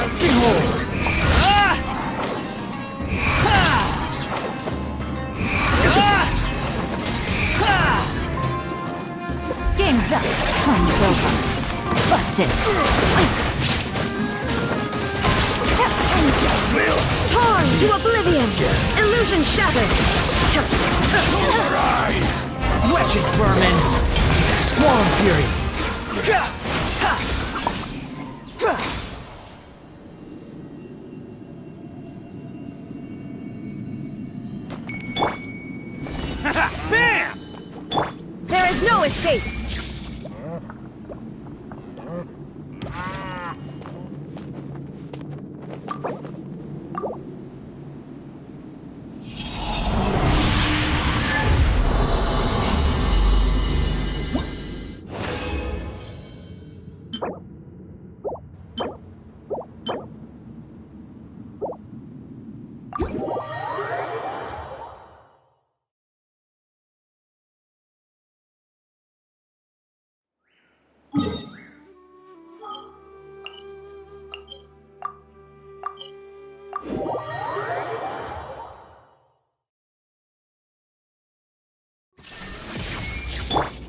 Behold! Game's up. Fun's over. Busted. Torn to oblivion! Illusion shattered! Rise! Wretched vermin! Squall fury! Bam! There is no escape!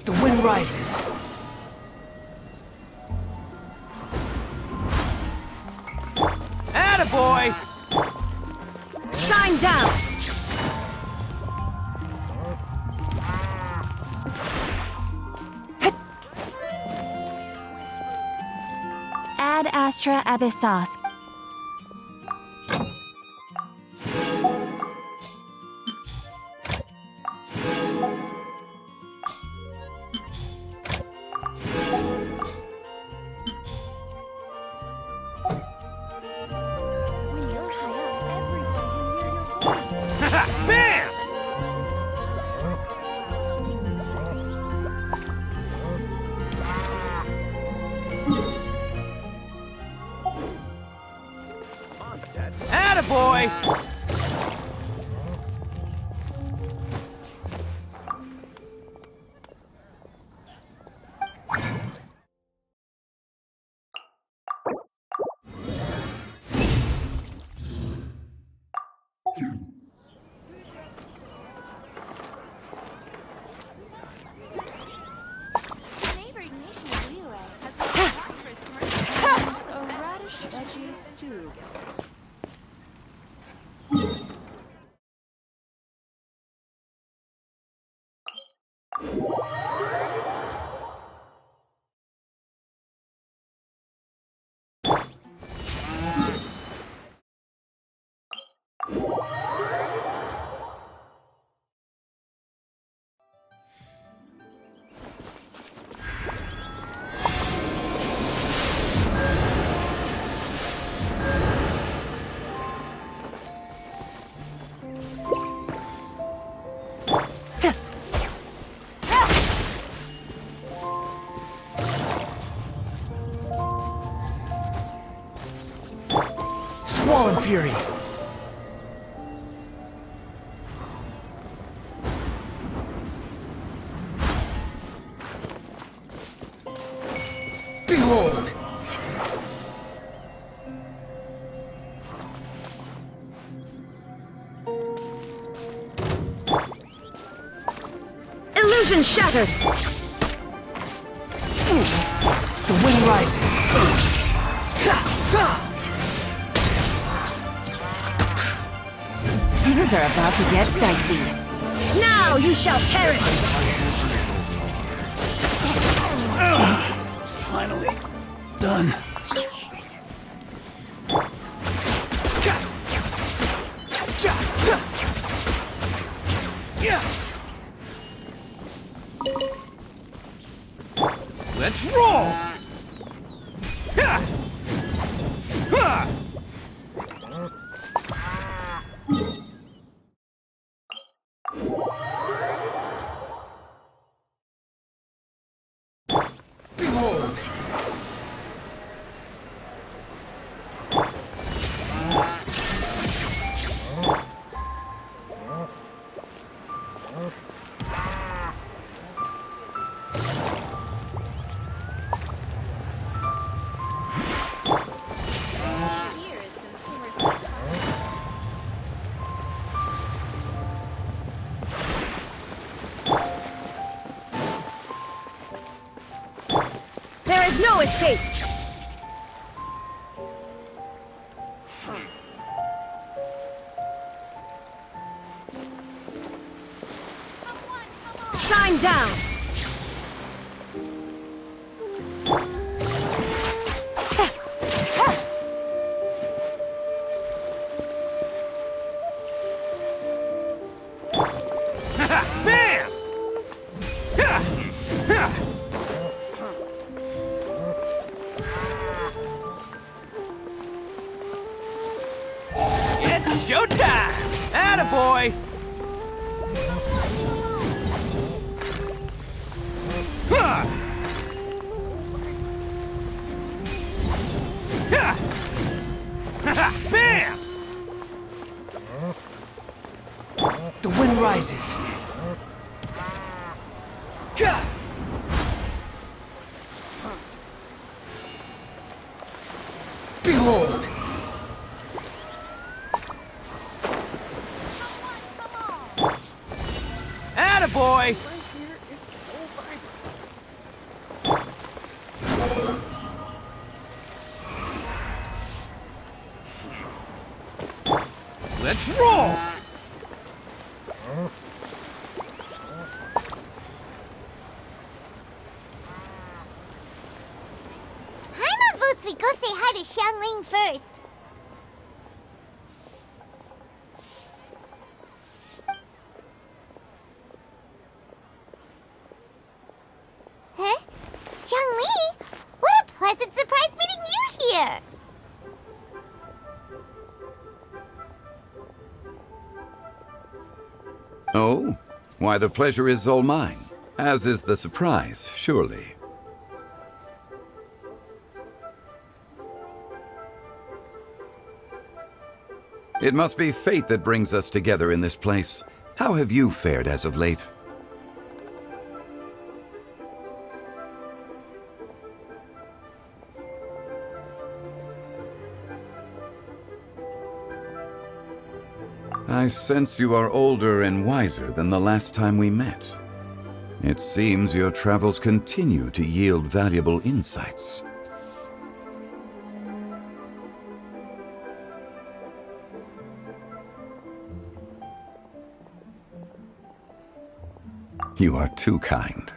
The wind rises. Attaboy! Shine down! Ad Astra Abyssos. When you're high up, everyone can hear your voice. Bam! Attaboy! Neighboring nation of Liyue has the prosperous commercial a radish veggie soup. Squall fury! Behold! Illusion shattered! The wind rises. Things are about to get dicey. Now you shall perish! Finally. Done. Let's roll! Behold! is no escape! Shine down! Bam! It's showtime! Attaboy! Huh! Bam! The wind rises. Gah! Behold! Attaboy! Life here is so vibrant. Let's roll! Paimon votes we go say hi to Xiangling first. Huh? Xiangling? What a pleasant surprise meeting you here! Oh? Why, the pleasure is all mine, as is the surprise, surely. It must be fate that brings us together in this place. How have you fared as of late? I sense you are older and wiser than the last time we met. It seems your travels continue to yield valuable insights. You are too kind.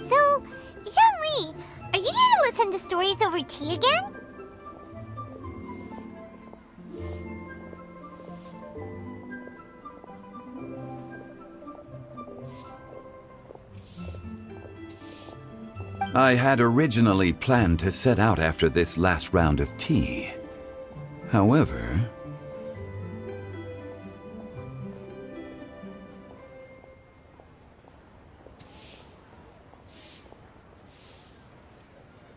So, Xiangli, are you here to listen to stories over tea again? I had originally planned to set out after this last round of tea. However...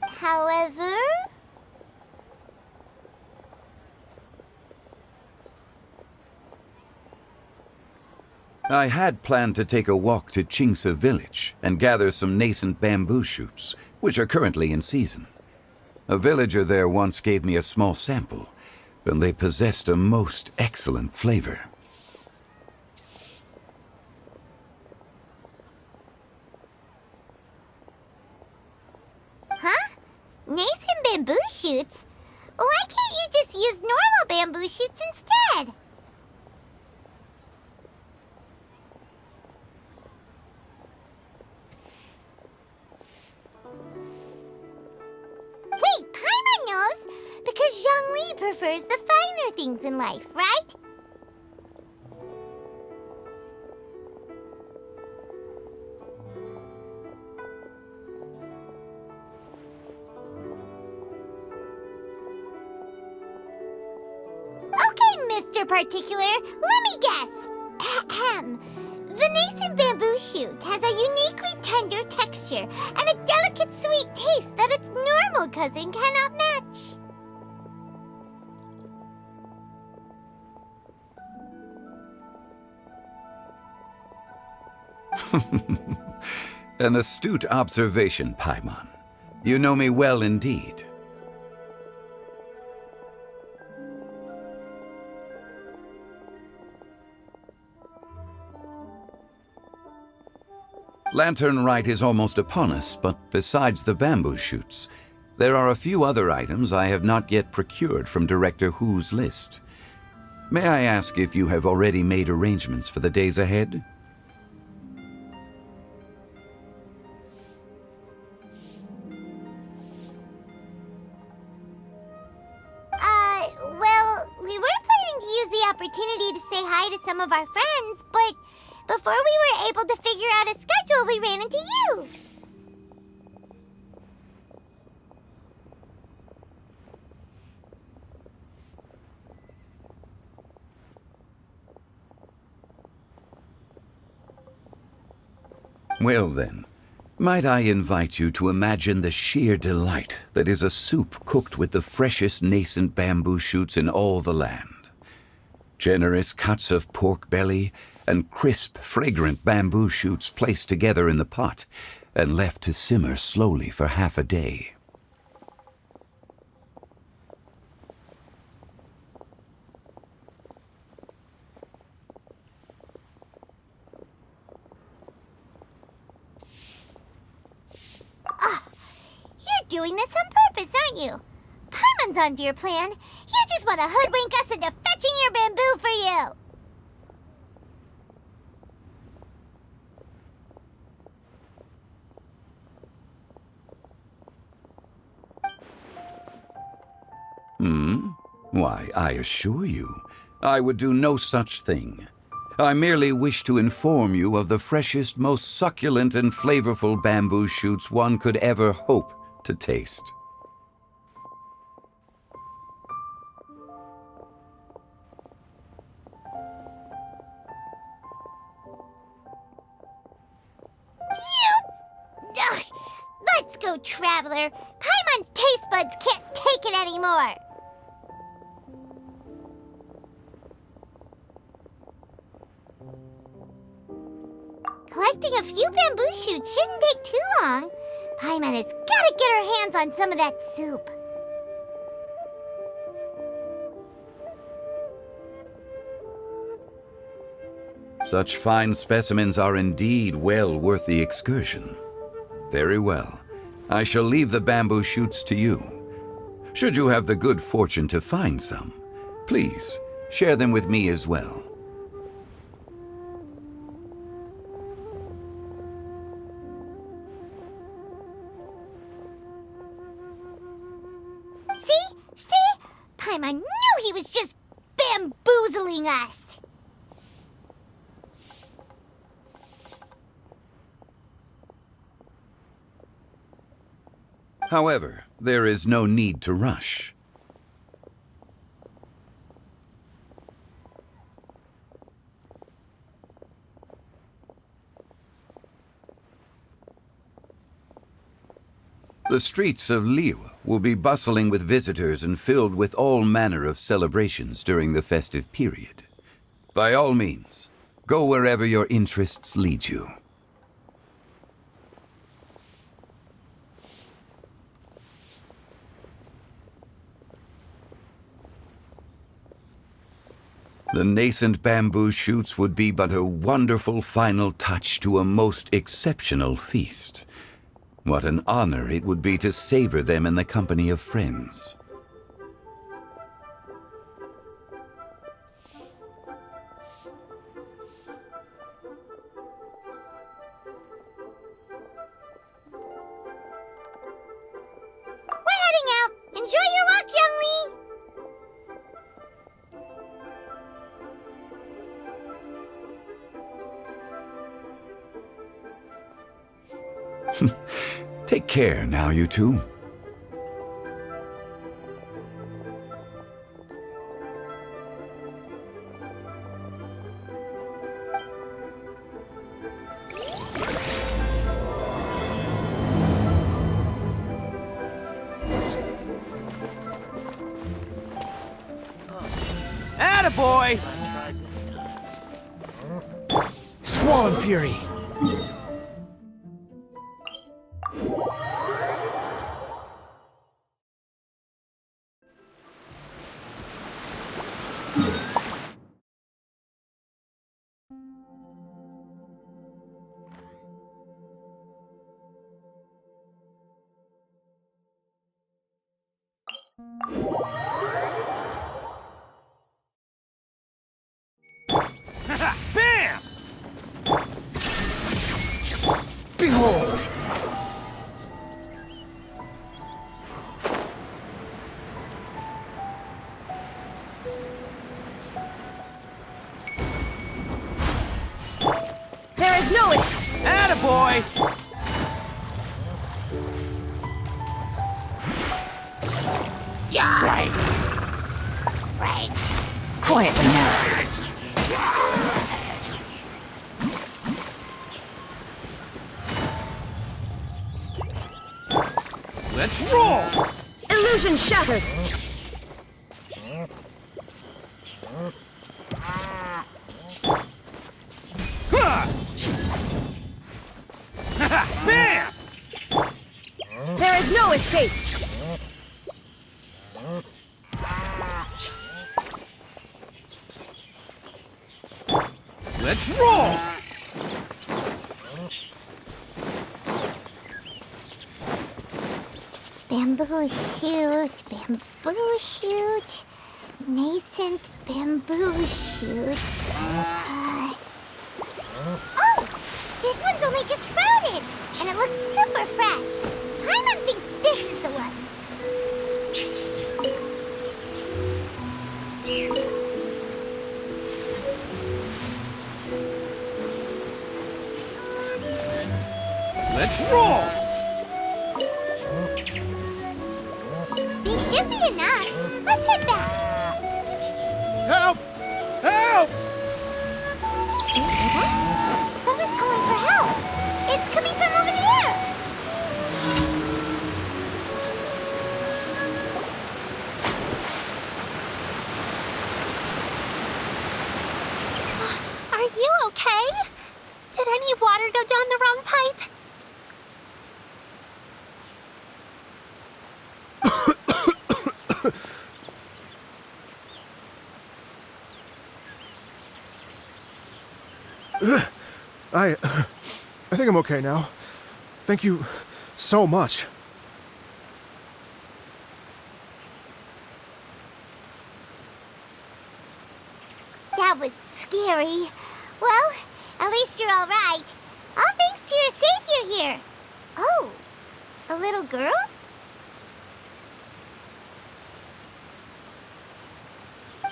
However... I had planned to take a walk to Chingsa village and gather some nascent bamboo shoots, which are currently in season. A villager there once gave me a small sample, and they possessed a most excellent flavor. Huh? Nascent bamboo shoots? Why can't you just use normal bamboo shoots instead? Wait, Paimon knows! Because Zhongli prefers the finer things in life, right? Okay, Mr. Particular, let me guess. Ahem. The nascent bamboo shoot has a uniquely tender texture and a delicate sweet taste that its normal cousin cannot match. An astute observation, Paimon. You know me well indeed. Lantern Rite is almost upon us, but besides the bamboo shoots, there are a few other items I have not yet procured from Director Who's list. May I ask if you have already made arrangements for the days ahead? Well, we were planning to use the opportunity to say hi to some of our friends, but before we were able to figure out a schedule, we ran into you. Well then, might I invite you to imagine the sheer delight that is a soup cooked with the freshest nascent bamboo shoots in all the land. Generous cuts of pork belly and crisp, fragrant bamboo shoots placed together in the pot and left to simmer slowly for half a day. You're doing this on purpose, aren't you? Paimon's onto your plan. You just want to hoodwink us into fetching your bamboo for you. Why, I assure you, I would do no such thing. I merely wish to inform you of the freshest, most succulent and flavorful bamboo shoots one could ever hope to taste. Ugh, let's go, Traveler. Paimon's taste buds can't take it anymore. Collecting a few bamboo shoots shouldn't take too long. Paimon has got to get her hands on some of that soup. Such fine specimens are indeed well worth the excursion. Very well. I shall leave the bamboo shoots to you. Should you have the good fortune to find some, please share them with me as well. See? Paimon knew he was just bamboozling us. However, there is no need to rush. The streets of Liyue will be bustling with visitors and filled with all manner of celebrations during the festive period. By all means, go wherever your interests lead you. The nascent bamboo shoots would be but a wonderful final touch to a most exceptional feast. What an honor it would be to savor them in the company of friends. We're heading out. Enjoy your walk, Youngly. Take care now, you two. Attaboy! Squall and Fury! boy! Quietly now. Let's roll! Illusion shattered. Bam! There is no escape. Let's roll! Bamboo shoot, bamboo shoot, nascent bamboo shoot. Oh! This one's only just sprouted, and it looks super fresh. Paimon thinks this is the one. Let's roll! These should be enough. Let's head back. Help! Help! Did you hear that? Someone's calling for help. It's coming from over there. Are you okay? Did any water go down the wrong pipe? I think I'm okay now. Thank you so much. That was scary. Well, at least you're all right. All thanks to your savior here. Oh, a little girl?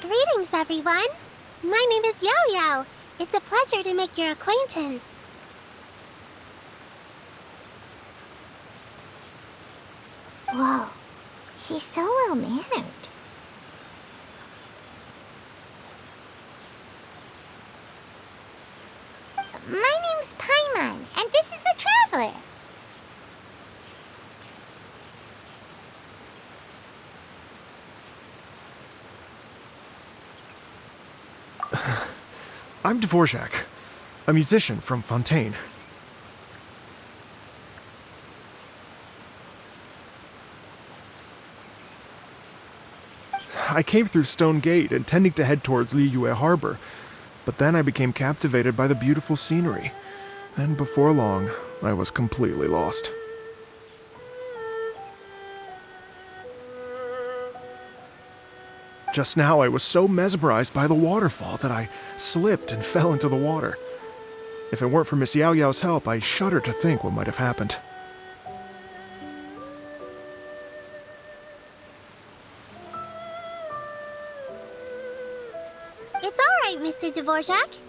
Greetings, everyone. My name is Yao Yao. It's a pleasure to make your acquaintance. Whoa, she's so well-mannered. My name's Paimon, and this is the Traveler. I'm Dvorak, a musician from Fontaine. I came through Stone Gate intending to head towards Liyue Harbor, but then I became captivated by the beautiful scenery, and before long, I was completely lost. Just now, I was so mesmerized by the waterfall that I slipped and fell into the water. If it weren't for Miss Yao Yao's help, I shudder to think what might have happened. It's all right, Mr. Dvorak.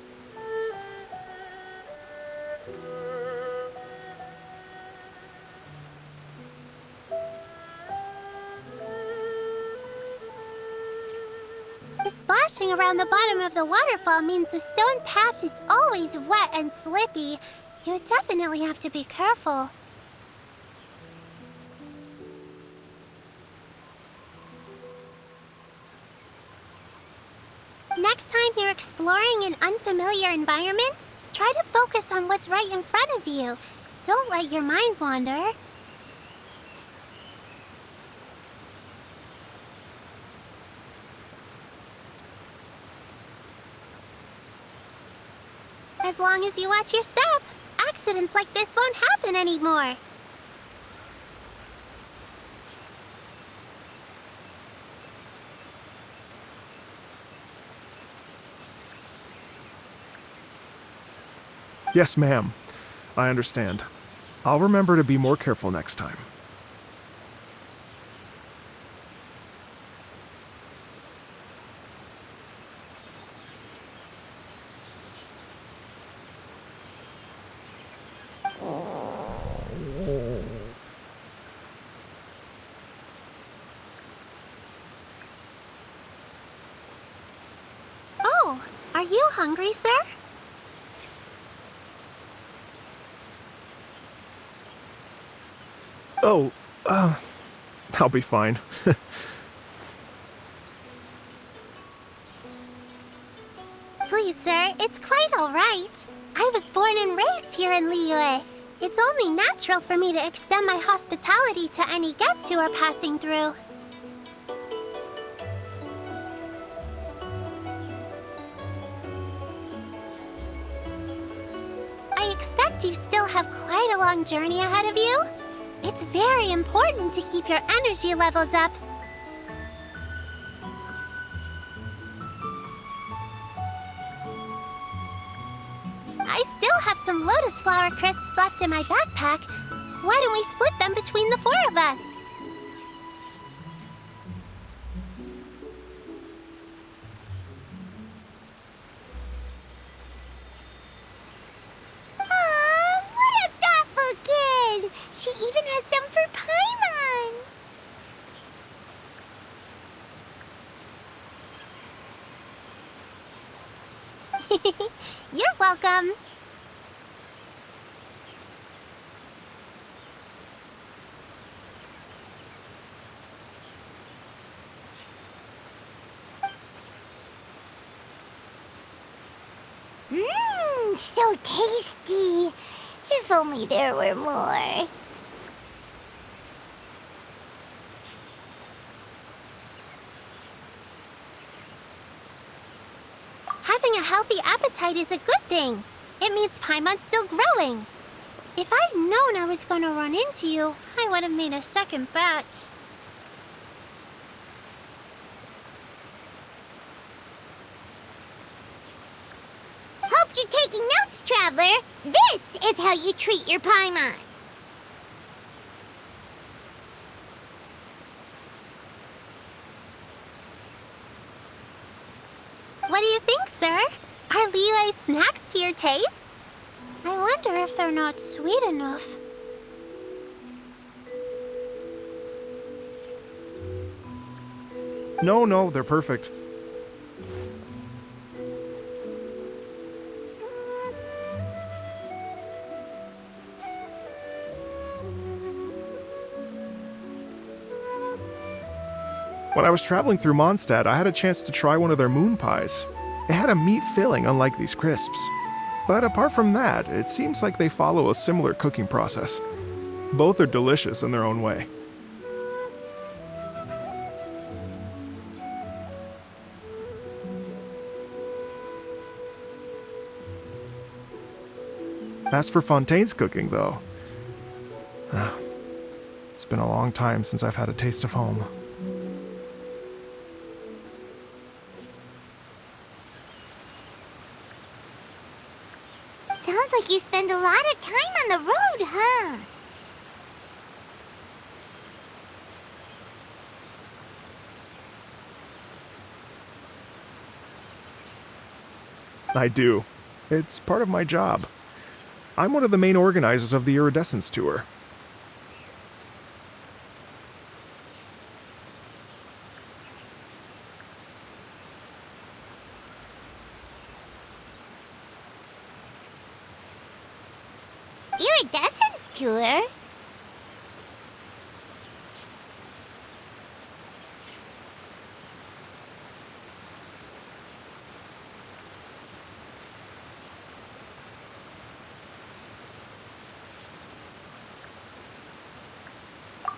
The splashing around the bottom of the waterfall means the stone path is always wet and slippy. You definitely have to be careful. Next time you're exploring an unfamiliar environment, try to focus on what's right in front of you. Don't let your mind wander. As long as you watch your step, accidents like this won't happen anymore. Yes, ma'am. I understand. I'll remember to be more careful next time. Oh, are you hungry, sir? Oh, I'll be fine. Please, sir, it's quite all right. I was born and raised here in Liyue. It's only natural for me to extend my hospitality to any guests who are passing through. I expect you still have quite a long journey ahead of you. It's very important to keep your energy levels up. I still have some lotus flower crisps left in my backpack. Why don't we split them between the four of us? Aw, what a thoughtful kid! She even has some for Paimon! You're welcome. Mmm, so tasty. If only there were more. Having a healthy appetite is a good thing. It means Paimon's still growing. If I'd known I was going to run into you, I would have made a second batch. Hope you're taking notes, Traveler. This is how you treat your Paimon. What do you think, sir? Are Liyue's snacks to your taste? I wonder if they're not sweet enough. No, they're perfect. When I was traveling through Mondstadt, I had a chance to try one of their moon pies. It had a meat filling, unlike these crisps. But apart from that, it seems like they follow a similar cooking process. Both are delicious in their own way. As for Fontaine's cooking, though, it's been a long time since I've had a taste of home. Sounds like you spend a lot of time on the road, huh? I do. It's part of my job. I'm one of the main organizers of the Iridescence Tour. Iridescence Tour?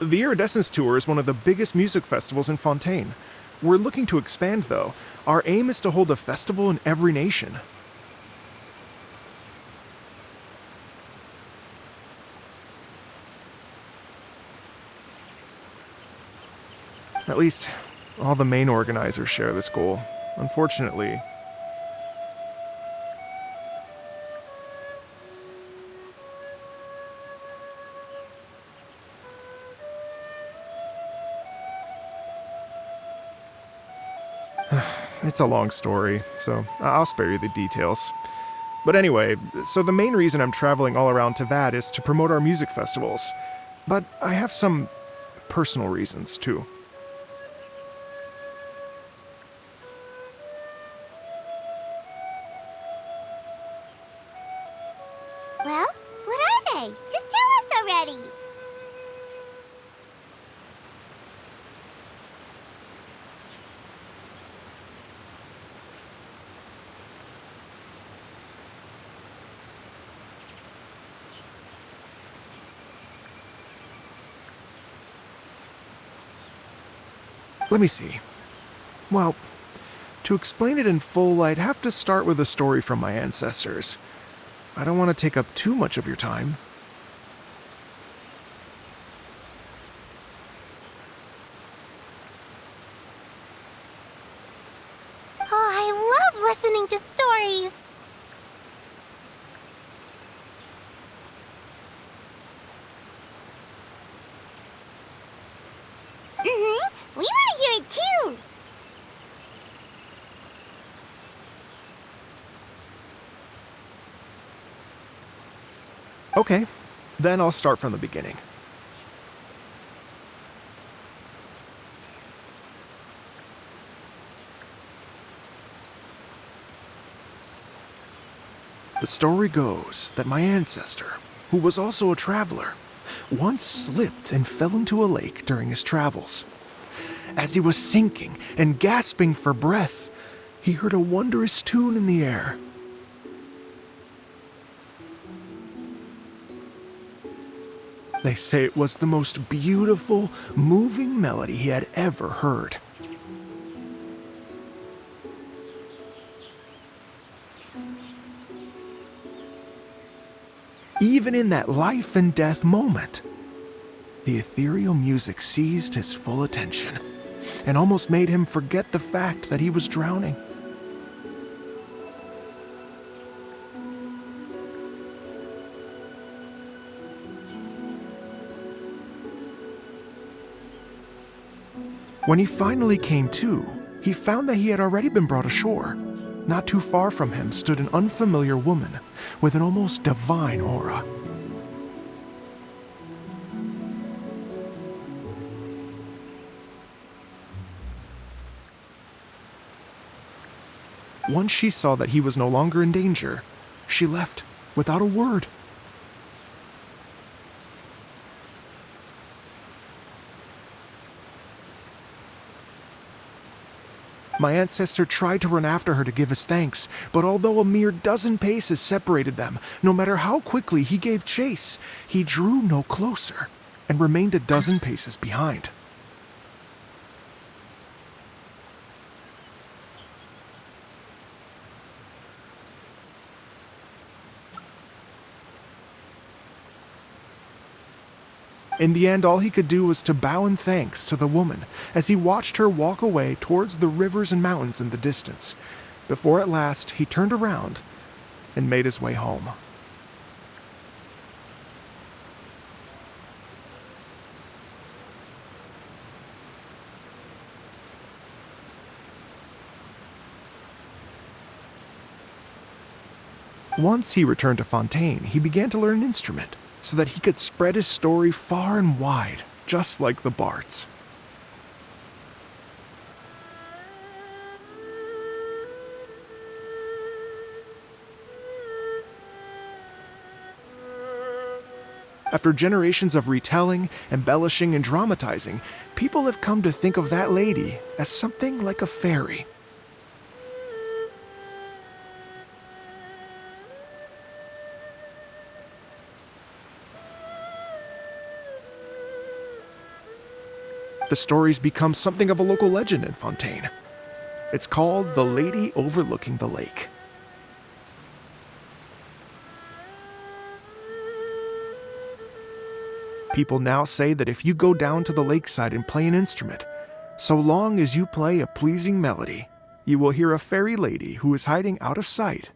The Iridescence Tour is one of the biggest music festivals in Fontaine. We're looking to expand, though. Our aim is to hold a festival in every nation. At least, all the main organizers share this goal. Unfortunately, it's a long story, so I'll spare you the details. But anyway, so the main reason I'm traveling all around Tavad is to promote our music festivals. But I have some personal reasons, too. Well, what are they? Just tell us already. Let me see. Well, to explain it in full, I'd have to start with a story from my ancestors. I don't want to take up too much of your time. Oh, I love listening to stories. We want to hear it too. Okay, then I'll start from the beginning. The story goes that my ancestor, who was also a traveler, once slipped and fell into a lake during his travels. As he was sinking and gasping for breath, he heard a wondrous tune in the air. They say it was the most beautiful, moving melody he had ever heard. Even in that life and death moment, the ethereal music seized his full attention and almost made him forget the fact that he was drowning. When he finally came to, he found that he had already been brought ashore. Not too far from him stood an unfamiliar woman with an almost divine aura. Once she saw that he was no longer in danger, she left without a word. My ancestor tried to run after her to give his thanks, but although a mere dozen paces separated them, no matter how quickly he gave chase, he drew no closer and remained a dozen paces behind. In the end, all he could do was to bow in thanks to the woman as he watched her walk away towards the rivers and mountains in the distance, before at last he turned around and made his way home. Once he returned to Fontaine, he began to learn an instrument, so that he could spread his story far and wide, just like the bards. After generations of retelling, embellishing, and dramatizing, people have come to think of that lady as something like a fairy. The story's become something of a local legend in Fontaine. It's called The Lady Overlooking the Lake. People now say that if you go down to the lakeside and play an instrument, so long as you play a pleasing melody, you will hear a fairy lady who is hiding out of sight,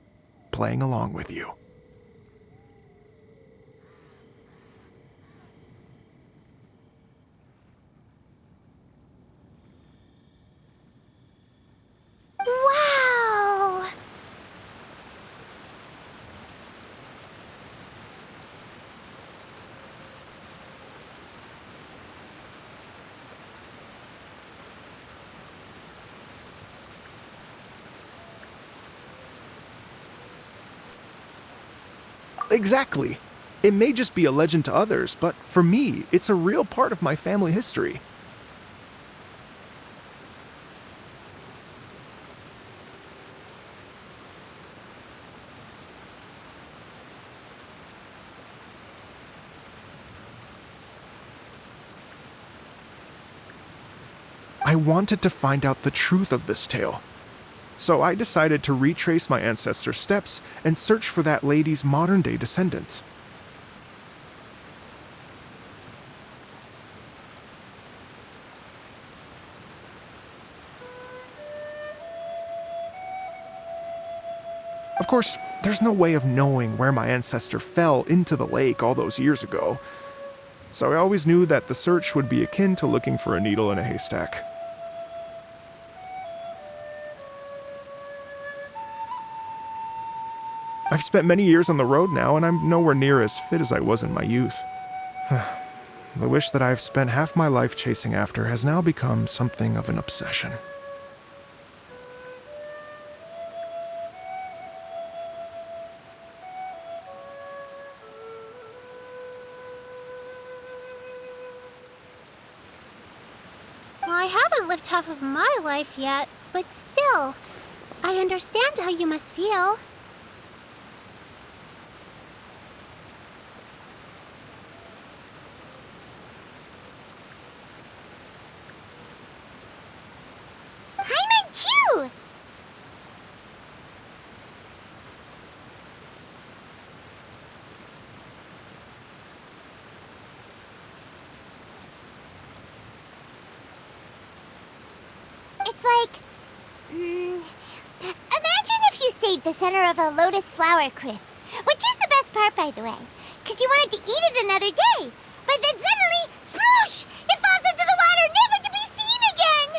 playing along with you. Wow! Exactly. It may just be a legend to others, but for me, it's a real part of my family history. I wanted to find out the truth of this tale. So I decided to retrace my ancestors' steps and search for that lady's modern-day descendants. Of course, there's no way of knowing where my ancestor fell into the lake all those years ago, so I always knew that the search would be akin to looking for a needle in a haystack. I've spent many years on the road now, and I'm nowhere near as fit as I was in my youth. The wish that I've spent half my life chasing after has now become something of an obsession. Well, I haven't lived half of my life yet, but still, I understand how you must feel. Paimon too! It's like... imagine if you saved the center of a lotus flower crisp, which is the best part, by the way, because you wanted to eat it another day. But then suddenly, sploosh! It falls into the water, never to be seen again!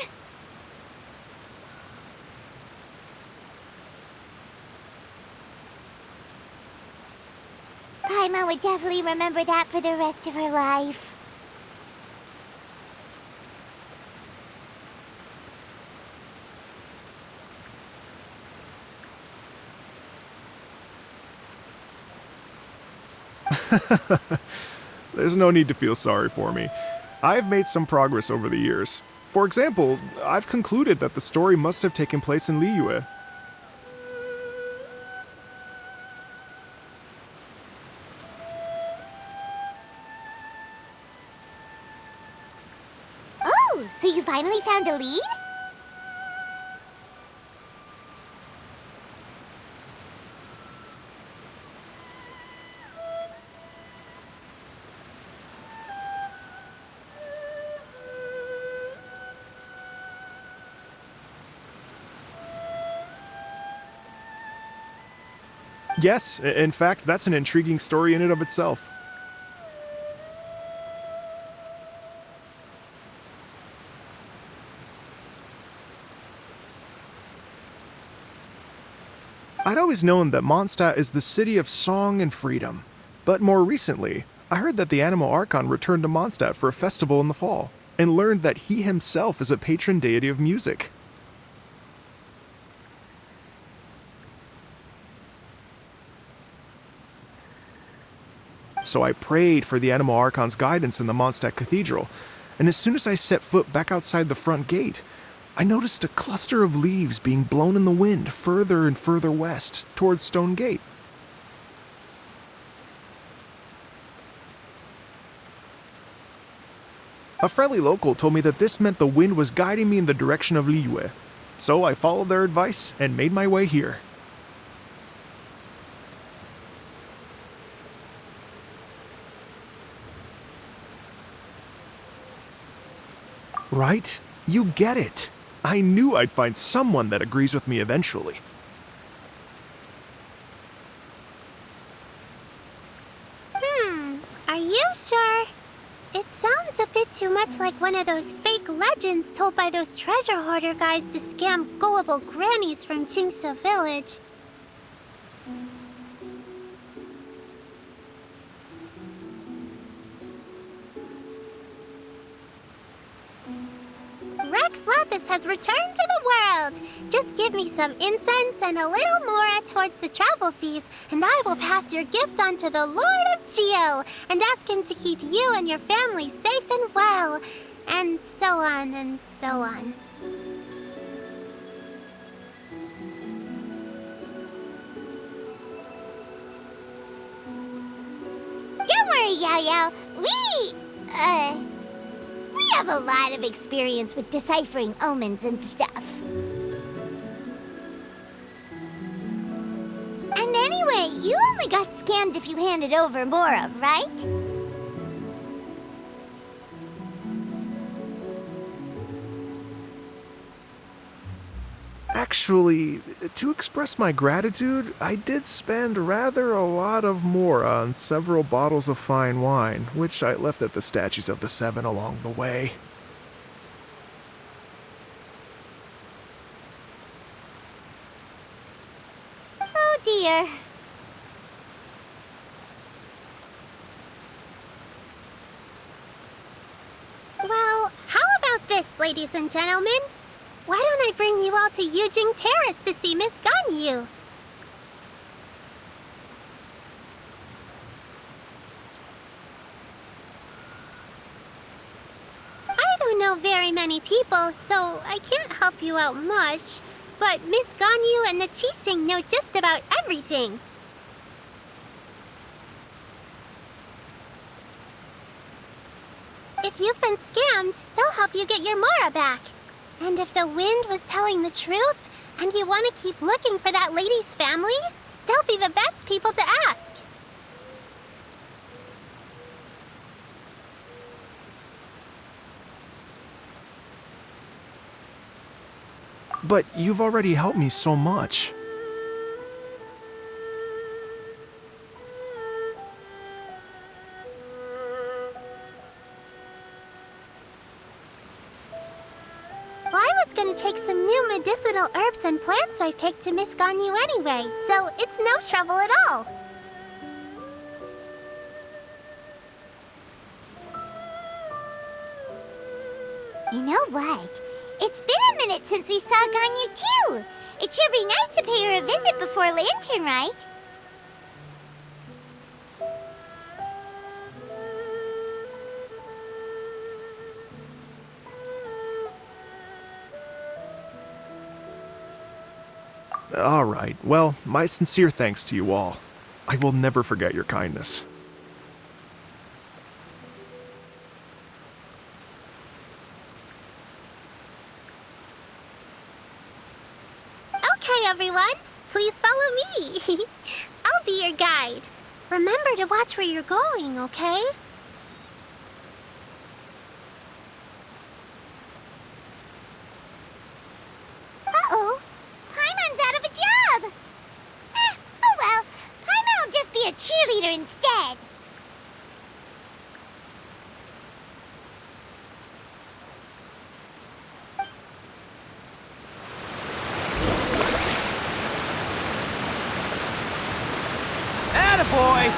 Paimon would definitely remember that for the rest of her life. There's no need to feel sorry for me. I've made some progress over the years. For example, I've concluded that the story must have taken place in Liyue. Oh, so you finally found a lead? Yes, in fact, that's an intriguing story in and of itself. I'd always known that Mondstadt is the city of song and freedom, but more recently, I heard that the Animal Archon returned to Mondstadt for a festival in the fall, and learned that he himself is a patron deity of music. So I prayed for the Animal Archon's guidance in the Mondstadt Cathedral, and as soon as I set foot back outside the front gate, I noticed a cluster of leaves being blown in the wind further and further west, towards Stone Gate. A friendly local told me that this meant the wind was guiding me in the direction of Liyue, so I followed their advice and made my way here. Right? You get it. I knew I'd find someone that agrees with me eventually. Are you sure? It sounds a bit too much like one of those fake legends told by those treasure hoarder guys to scam gullible grannies from Jingsa Village. Rex Lapis has returned to the world! Just give give me some incense and a little more towards the travel fees, and I will pass your gift on to the Lord of Geo and ask him to keep you and your family safe and well, and so on and so on. Don't worry, Yao Yao. We have a lot of experience with deciphering omens and stuff. And anyway, you only got scammed if you handed over Mora, right? Actually, to express my gratitude, I did spend rather a lot of more on several bottles of fine wine, which I left at the statues of the Seven along the way. Oh dear. Well, how about this, ladies and gentlemen? Why don't I bring you all to Yujing Terrace to see Miss Ganyu? I don't know very many people, so I can't help you out much. But Miss Ganyu and the Chising know just about everything. If you've been scammed, they'll help you get your Mora back. And if the wind was telling the truth, and you want to keep looking for that lady's family, they'll be the best people to ask. But you've already helped me so much. I was gonna take some new medicinal herbs and plants I picked to Miss Ganyu anyway, so it's no trouble at all. You know what? It's been a minute since we saw Ganyu too. It should be nice to pay her a visit before Lantern, right? All right, well, my sincere thanks to you all. I will never forget your kindness. Okay, everyone, please follow me. I'll be your guide. Remember to watch where you're going, okay? Uh-oh. Paimon's out of a job! Oh well, Paimon will just be a cheerleader instead. Attaboy!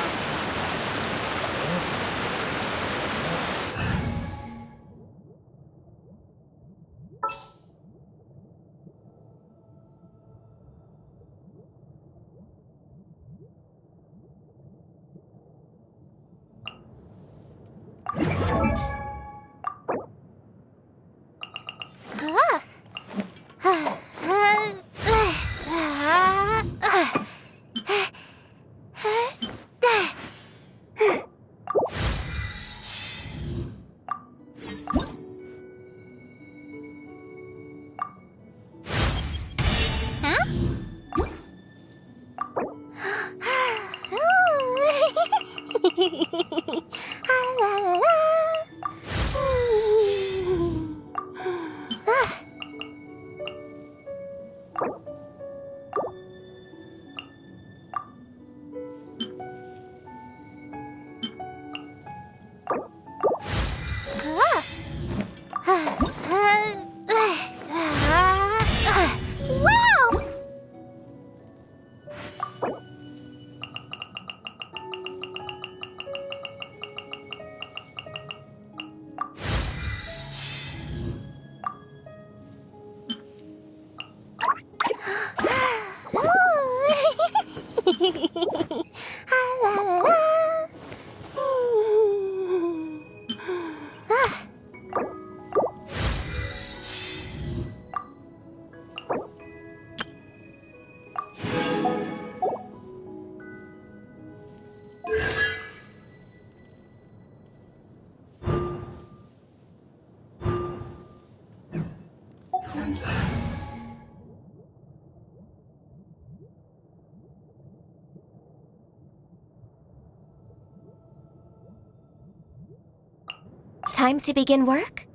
Time to begin work?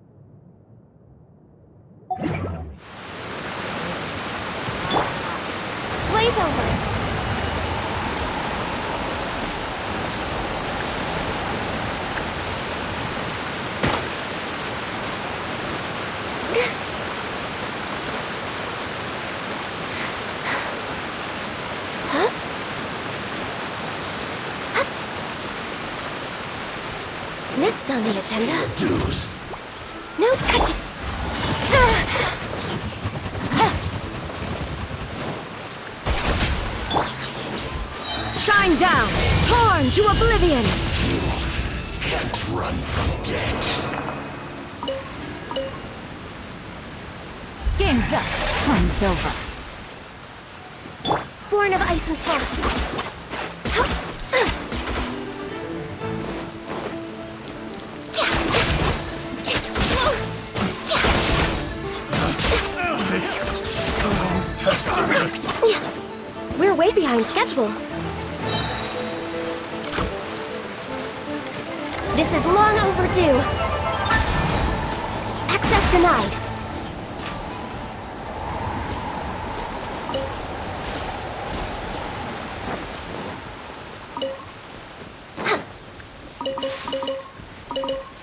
Blaze over! Next on the agenda. No touching. Shine down, torn to oblivion. Can't run from death. Game's up. Time's over. Born of ice and frost. We're way behind schedule. This is long overdue. Access denied.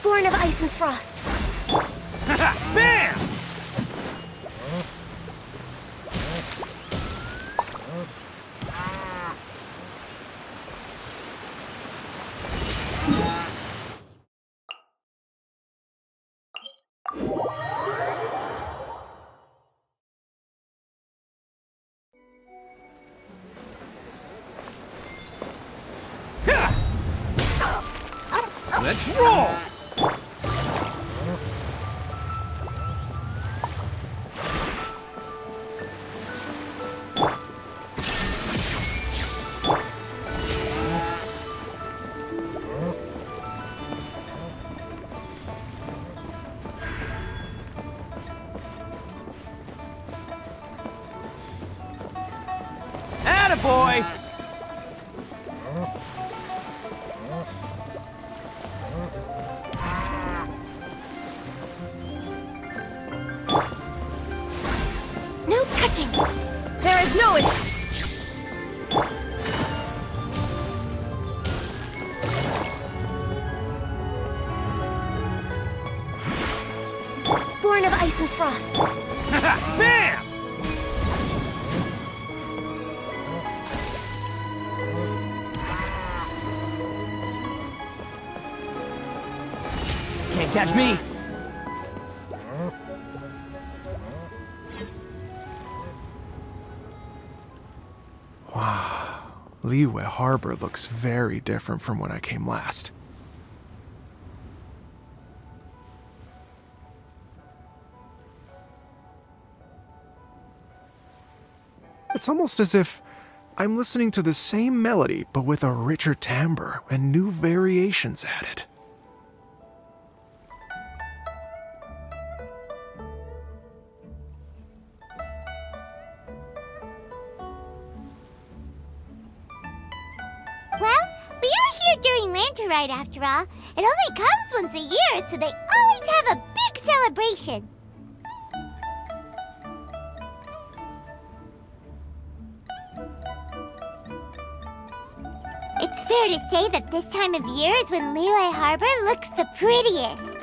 Born of ice and frost. Bam! Let's roll! Attaboy! No touching. There is no escape. Born of ice and frost. Bam! Can't catch me! Wow, Liyue Harbor looks very different from when I came last. It's almost as if I'm listening to the same melody, but with a richer timbre and new variations added. Well, we are here during Lantern Ride after all. It only comes once a year, so they always have a big celebration. It's fair to say that this time of year is when Liyue Harbor looks the prettiest.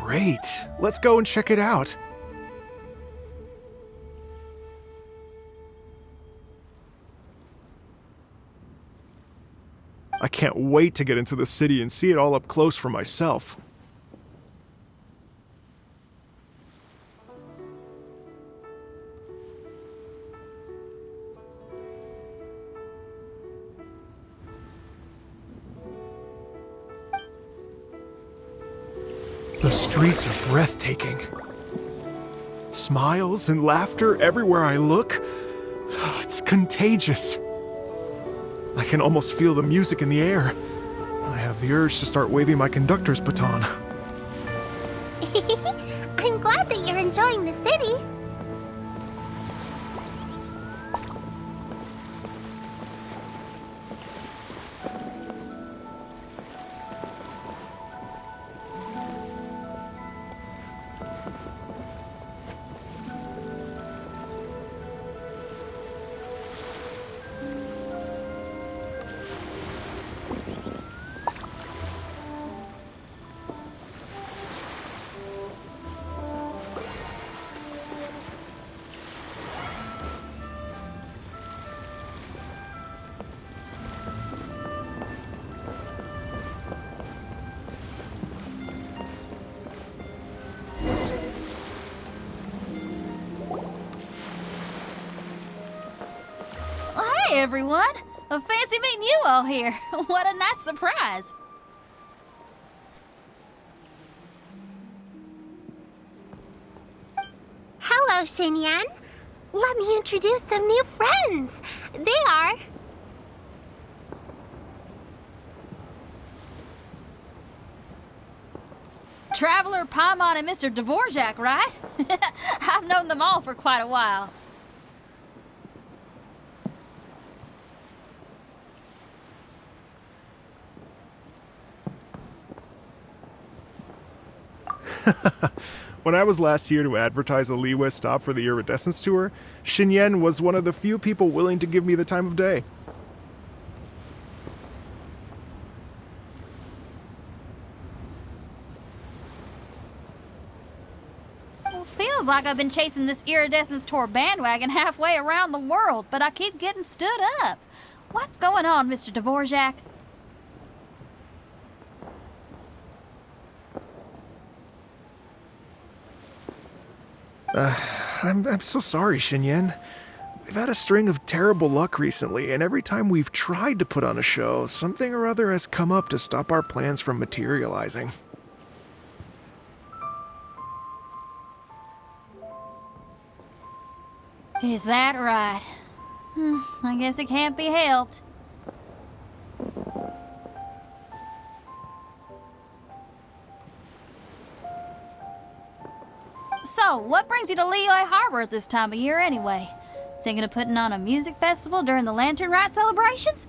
Great, let's go and check it out. I can't wait to get into the city and see it all up close for myself. The streets are breathtaking. Smiles and laughter everywhere I look. It's contagious. I can almost feel the music in the air. I have the urge to start waving my conductor's baton. I'm glad that you're enjoying the city. everyone! Fancy meeting you all here. What a nice surprise. Hello, Xinyan. Let me introduce some new friends. They are... Traveler, Paimon, and Mr. Dvorak, right? I've known them all for quite a while. When I was last here to advertise a Liyue stop for the Iridescence Tour, Xinyan was one of the few people willing to give me the time of day. Well, feels like I've been chasing this Iridescence Tour bandwagon halfway around the world, but I keep getting stood up. What's going on, Mr. Dvorak? I'm so sorry, Xinyan. We've had a string of terrible luck recently, and every time we've tried to put on a show, something or other has come up to stop our plans from materializing. Is that right? I guess it can't be helped. So, what brings you to Liyue Harbor at this time of year anyway? Thinking of putting on a music festival during the Lantern Rite celebrations?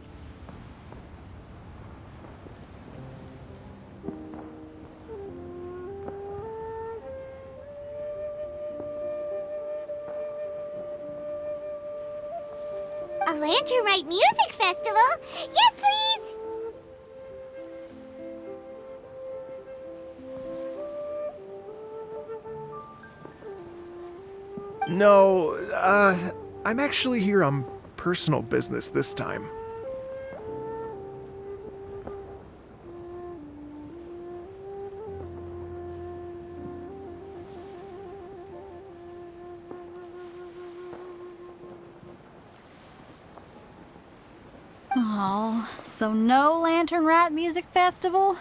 A Lantern Rite Music Festival? Yes, please! No, I'm actually here on personal business this time. Oh, so no Lantern Rite Music Festival?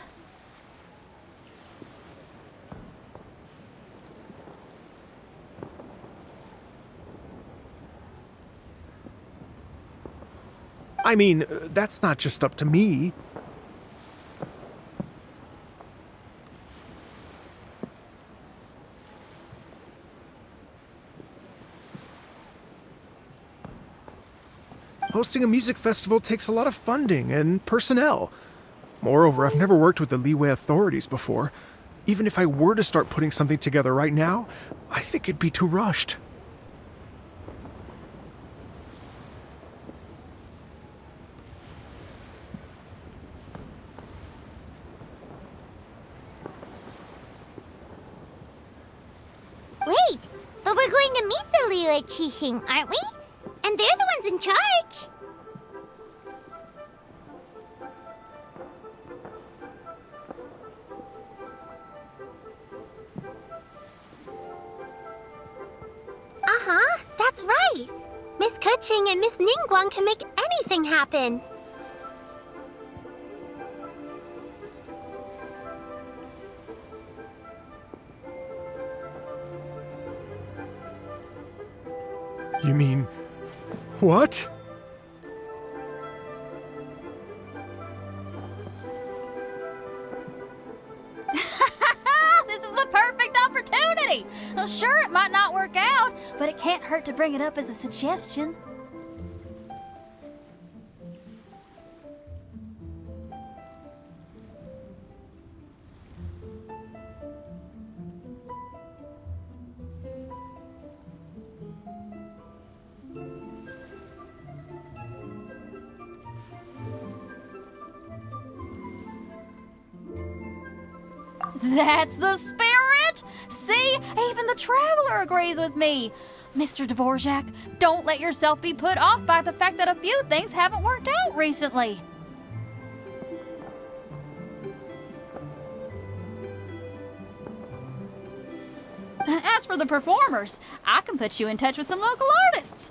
I mean, that's not just up to me. Hosting a music festival takes a lot of funding and personnel. Moreover, I've never worked with the Liyue authorities before. Even if I were to start putting something together right now, I think it'd be too rushed. Wait, but we're going to meet the Liyue Qixing, aren't we? And they're the ones in charge. Uh-huh, that's right. Miss Keqing and Miss Ningguang can make anything happen. You mean... what? This is the perfect opportunity! Well, sure, it might not work out, but it can't hurt to bring it up as a suggestion. That's the spirit! See? Even the Traveler agrees with me. Mr. Dvorak, don't let yourself be put off by the fact that a few things haven't worked out recently. As for the performers, I can put you in touch with some local artists.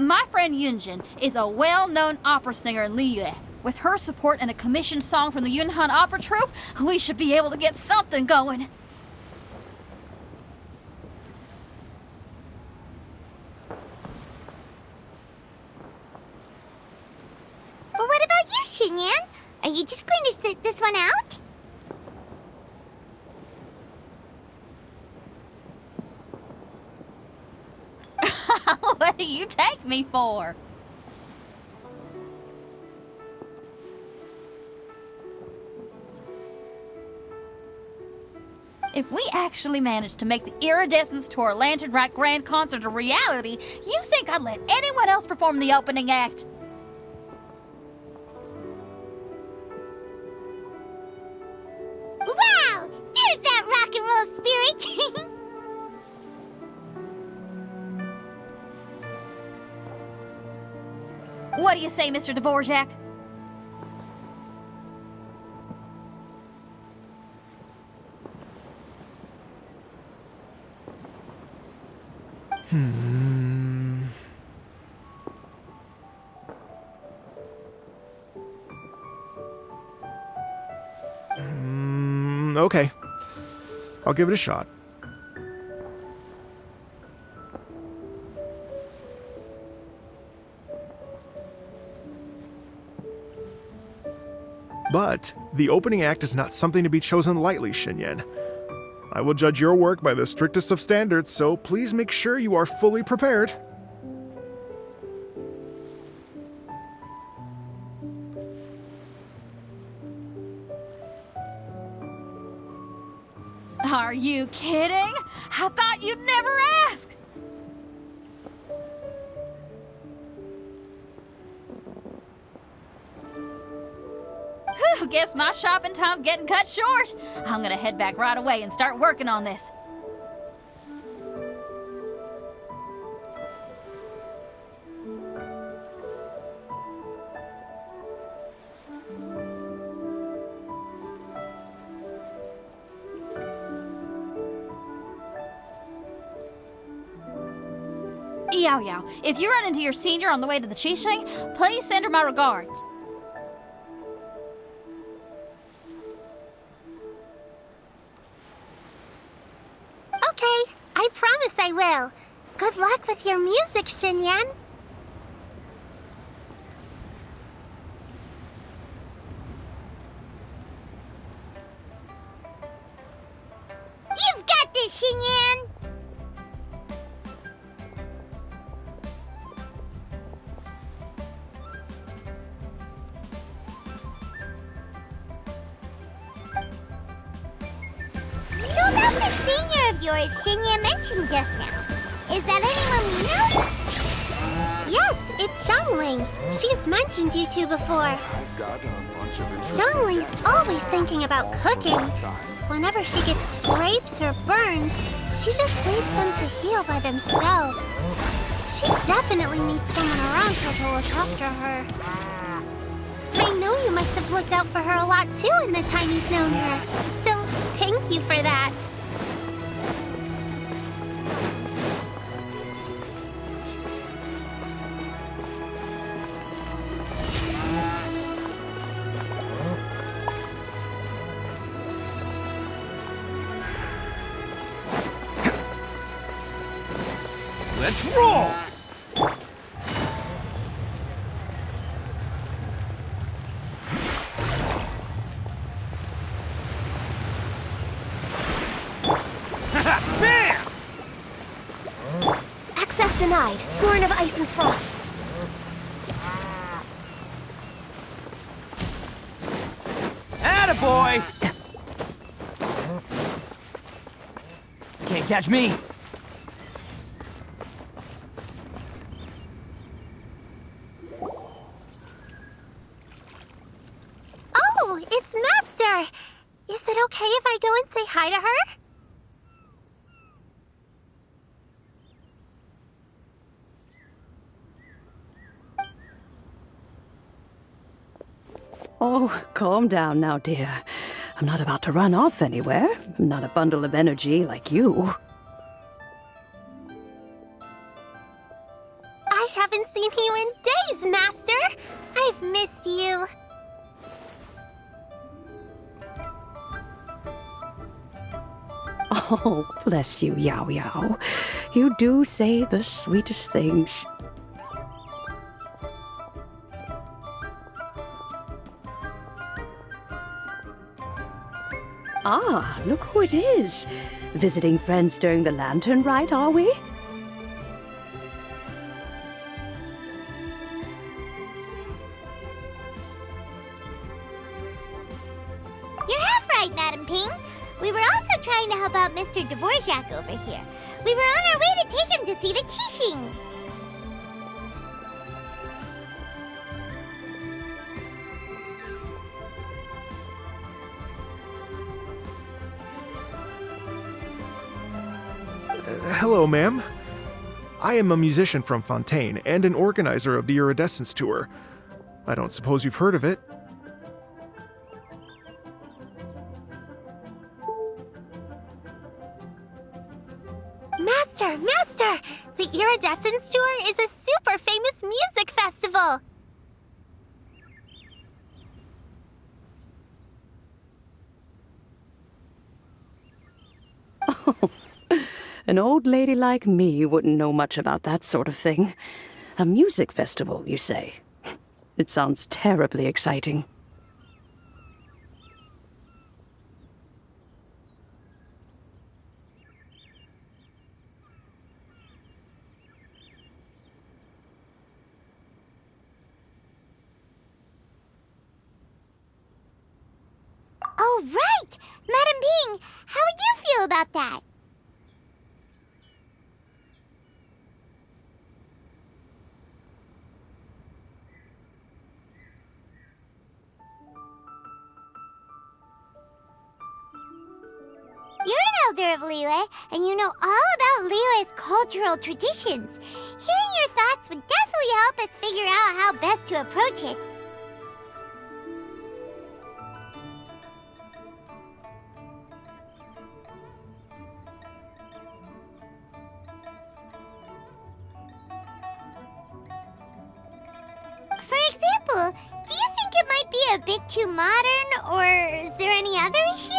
My friend Yunjin is a well-known opera singer in Liyue. With her support and a commissioned song from the Yunhan Opera Troupe, we should be able to get something going. But what about you, Xinyan? Are you just going to sit this one out? What do you take me for? If we actually managed to make the iridescence to our Lantern Rack Grand Concert a reality, you think I'd let anyone else perform the opening act? Wow! There's that rock and roll spirit! What do you say, Mr. Dvorak? Okay. I'll give it a shot. But the opening act is not something to be chosen lightly, Xinyan. I will judge your work by the strictest of standards, so please make sure you are fully prepared. Are you kidding? I thought you'd never ask! Whew, guess my shopping time's getting cut short. I'm gonna head back right away and start working on this. Yao Yao, if you run into your senior on the way to the Qixing, please send her my regards. Okay, I promise I will. Good luck with your music, Xinyan. You've got this, Xinyan! So about the senior of yours Xinyan mentioned just now. Is that anyone we know? Yes, it's Xiangling. She's mentioned you two before. Xiangling's always thinking about cooking. Whenever she gets scrapes or burns, she just leaves them to heal by themselves. She definitely needs someone around her to look after her. I know you must have looked out for her a lot too in the time you've known her. So, thank you for that. Let's roll! Bam! Access denied. Born of ice and frost. Attaboy! Can't catch me. Oh, it's Master! Is it okay if I go and say hi to her? Oh, calm down now, dear. I'm not about to run off anywhere. I'm not a bundle of energy like you. I haven't seen you in days, Master. I've missed you. Oh, bless you, Yao Yao. You do say the sweetest things. Ah, look who it is. Visiting friends during the lantern ride, are we? You're half right, Madam Ping. We were also trying to help out Mr. Dvorak over here. We were on our way to take him to see the Qixing. Hello, ma'am. I am a musician from Fontaine and an organizer of the Iridescence Tour. I don't suppose you've heard of it. Master! The Iridescence Tour is a super famous music festival! An old lady like me wouldn't know much about that sort of thing. A music festival, you say? It sounds terribly exciting. Oh, right! Madam Ping, how would you feel about that? You're an elder of Liyue, and you know all about Liyue's cultural traditions. Hearing your thoughts would definitely help us figure out how best to approach it. For example, do you think it might be a bit too modern, or is there any other issue?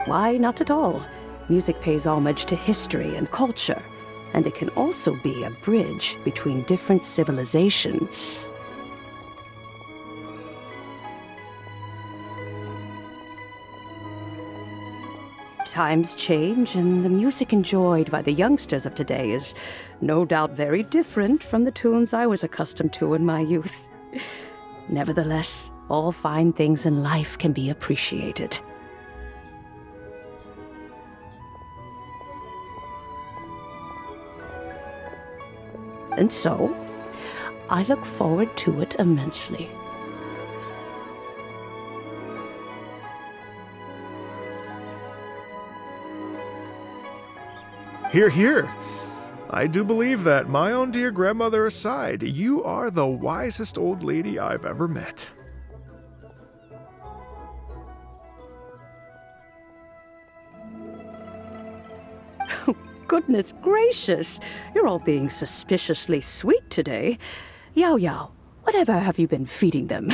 Why, not at all. Music pays homage to history and culture, and it can also be a bridge between different civilizations. Times change, and the music enjoyed by the youngsters of today is no doubt very different from the tunes I was accustomed to in my youth. Nevertheless, all fine things in life can be appreciated. And so, I look forward to it immensely. Hear, hear. I do believe that, my own dear grandmother aside, you are the wisest old lady I've ever met. Goodness gracious, you're all being suspiciously sweet today. Yao Yao, whatever have you been feeding them?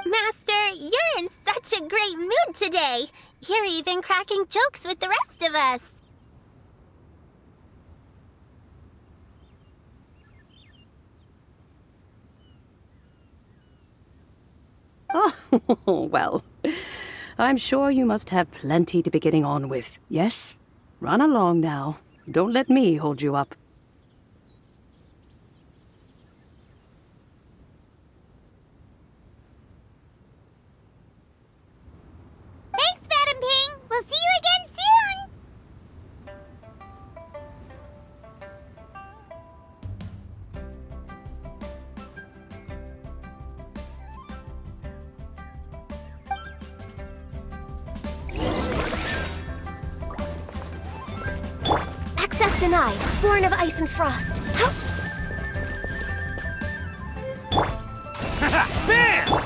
Master, you're in such a great mood today. You're even cracking jokes with the rest of us. Oh, well, I'm sure you must have plenty to be getting on with. Yes? Run along now. Don't let me hold you up. Thanks, Madam Ping. We'll see you again soon. denied. Born of ice and frost. Bam!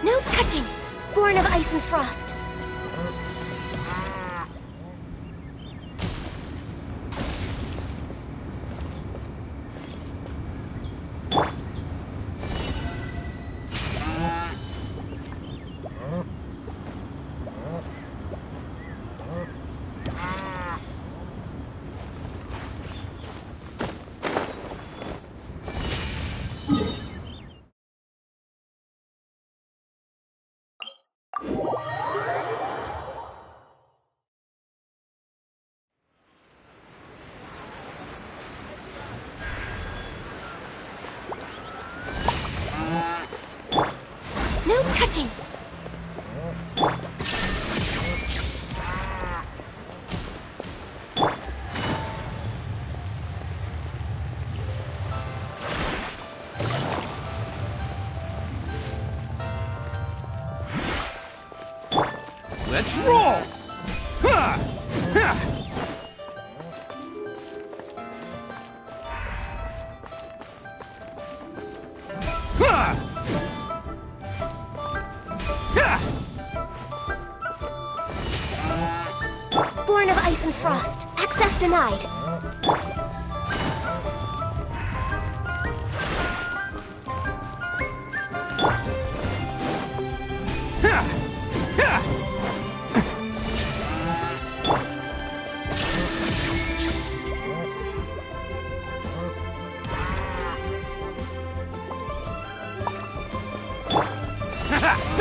No touching! Born of ice and frost. No touching! Let's roll! Ha! Ha! Ha! Ha! Born of ice and frost. Access denied.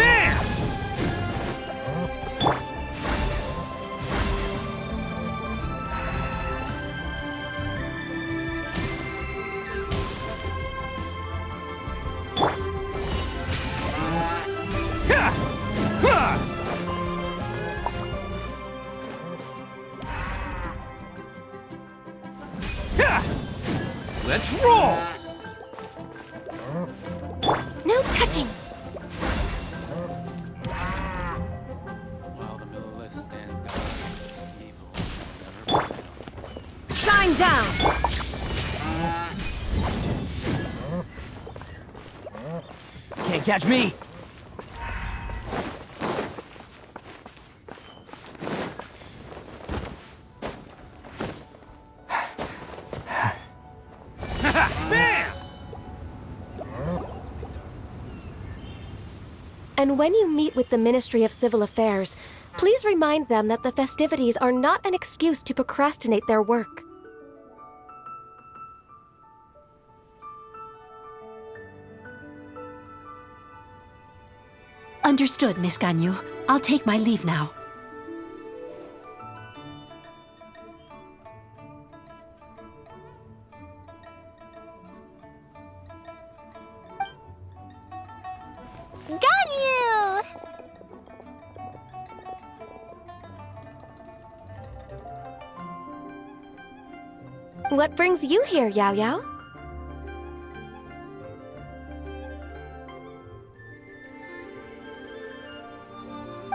Bam! Ha! Ha! Ha! Let's roll! No touching! While the Millilith stands guard, evil never prevail. Shine down! Can't catch me! Bam! And when you meet with the Ministry of Civil Affairs, please remind them that the festivities are not an excuse to procrastinate their work. Understood, Miss Ganyu. I'll take my leave now. Got you! What brings you here, Yao Yao?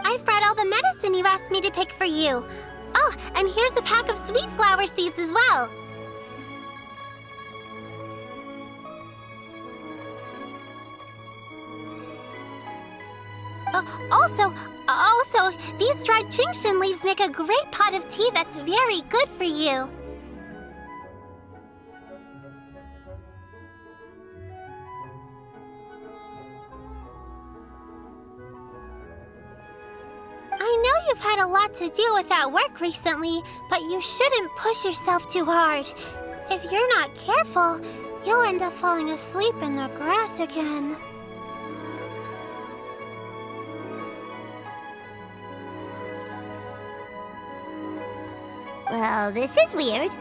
I've brought all the medicine you asked me to pick for you. Oh, and here's a pack of sweet flower seeds as well. Also, these dried chingshin leaves make a great pot of tea that's very good for you. I know you've had a lot to deal with at work recently, but you shouldn't push yourself too hard. If you're not careful, you'll end up falling asleep in the grass again. Well, this is weird.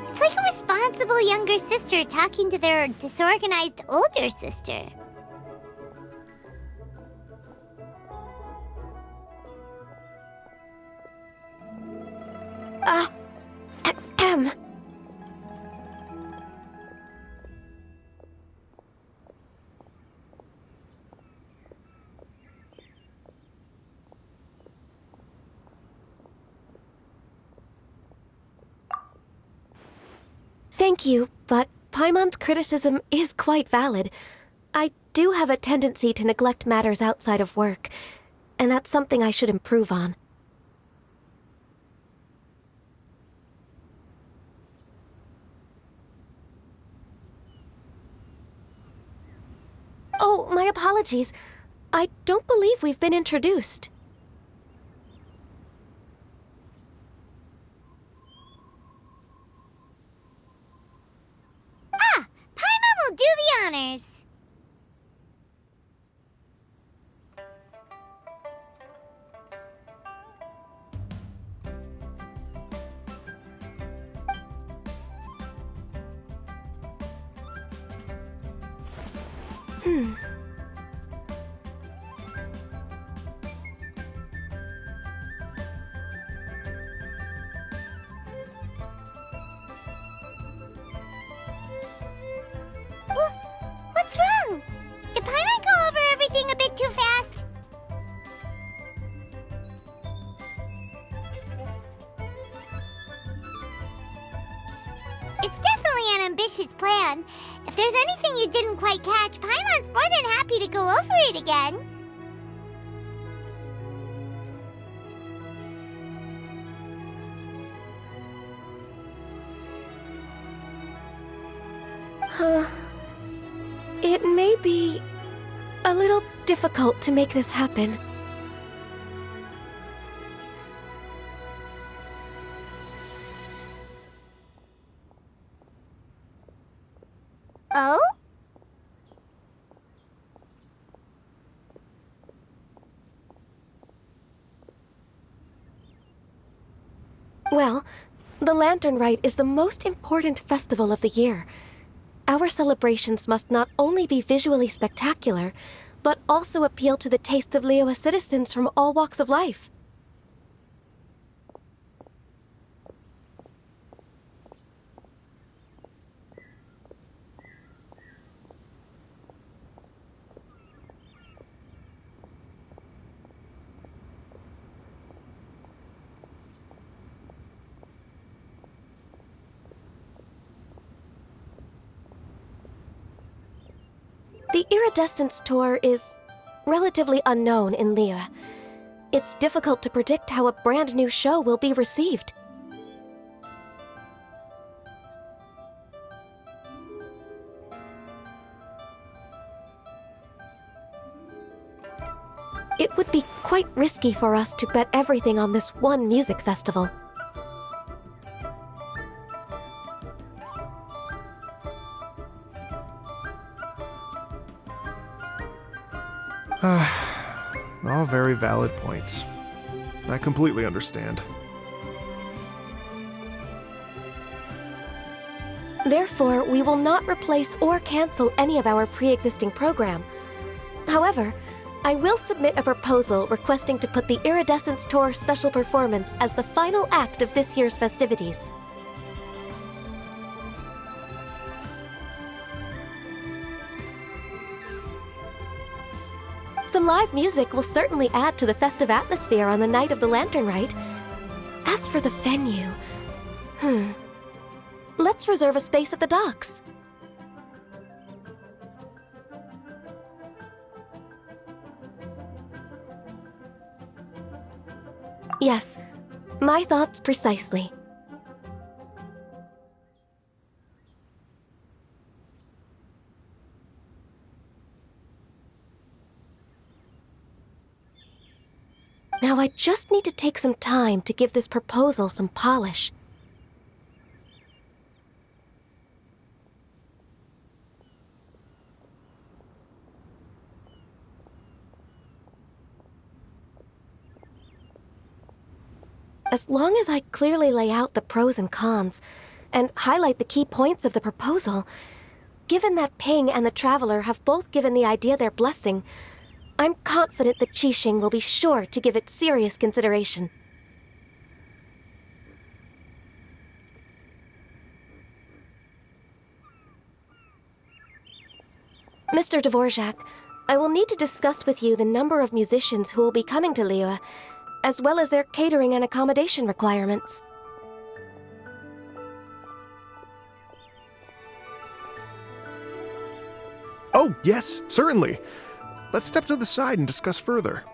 It's like a responsible younger sister talking to their disorganized older sister. Ahem. Thank you, but Paimon's criticism is quite valid. I do have a tendency to neglect matters outside of work, and that's something I should improve on. Oh, my apologies. I don't believe we've been introduced. Paimon will do the honors. What's wrong? Did Paimon go over everything a bit too fast? It's definitely an ambitious plan. If there's anything you didn't quite catch, Paimon's more than happy to go over it again. It may be a little difficult to make this happen. Oh? Well, the Lantern Rite is the most important festival of the year. Our celebrations must not only be visually spectacular, but also appeal to the tastes of Liyue citizens from all walks of life. The Iridescence Tour is relatively unknown in Liyue. It's difficult to predict how a brand new show will be received. It would be quite risky for us to bet everything on this one music festival. All very valid points. I completely understand. Therefore, we will not replace or cancel any of our pre-existing program. However, I will submit a proposal requesting to put the Iridescence Tour special performance as the final act of this year's festivities. Some live music will certainly add to the festive atmosphere on the night of the Lantern Rite. As for the venue, let's reserve a space at the docks. Yes, my thoughts precisely. Now I just need to take some time to give this proposal some polish. As long as I clearly lay out the pros and cons, and highlight the key points of the proposal, given that Ping and the Traveler have both given the idea their blessing, I'm confident that Qixing will be sure to give it serious consideration. Mr. Dvorak, I will need to discuss with you the number of musicians who will be coming to Liyue, as well as their catering and accommodation requirements. Oh, yes, certainly. Let's step to the side and discuss further.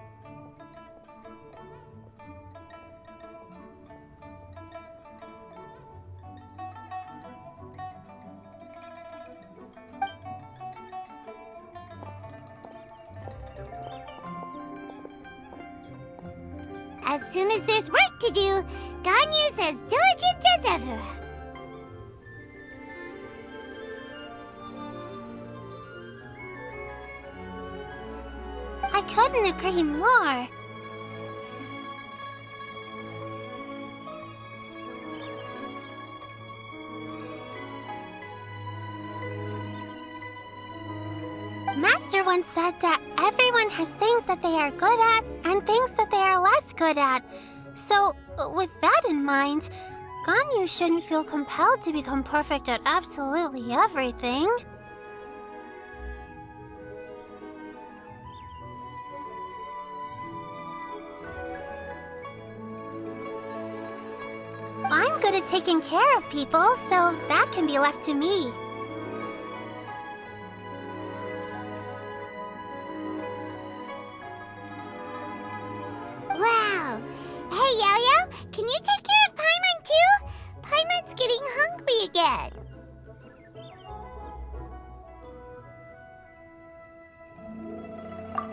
As soon as there's work to do, Ganyu's as diligent as ever. I couldn't agree more. Master once said that everyone has things that they are good at and things that they are less good at. So, with that in mind, Ganyu shouldn't feel compelled to become perfect at absolutely everything. I'm good at taking care of people, so that can be left to me. Wow! Hey, Yo-Yo, can you take care of Paimon too? Paimon's getting hungry again.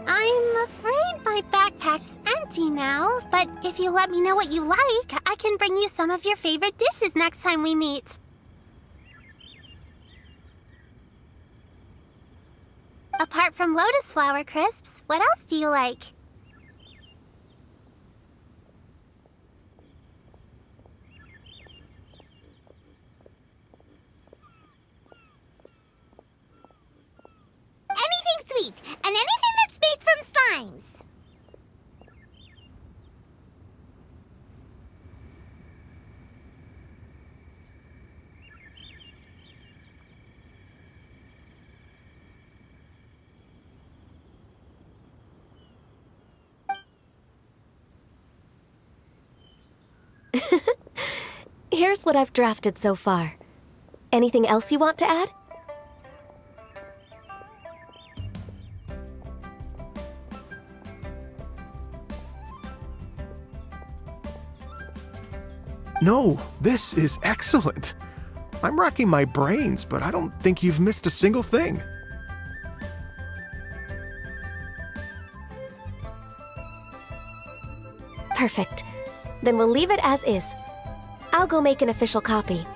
I'm afraid my backpack's empty now, but if you let me know what you like, I can bring you some of your favorite dishes next time we meet. Apart from lotus flower crisps, what else do you like? Anything sweet, and anything that's made from slimes. Here's what I've drafted so far. Anything else you want to add? No, this is excellent. I'm racking my brains, but I don't think you've missed a single thing. Perfect. Then we'll leave it as is. I'll go make an official copy.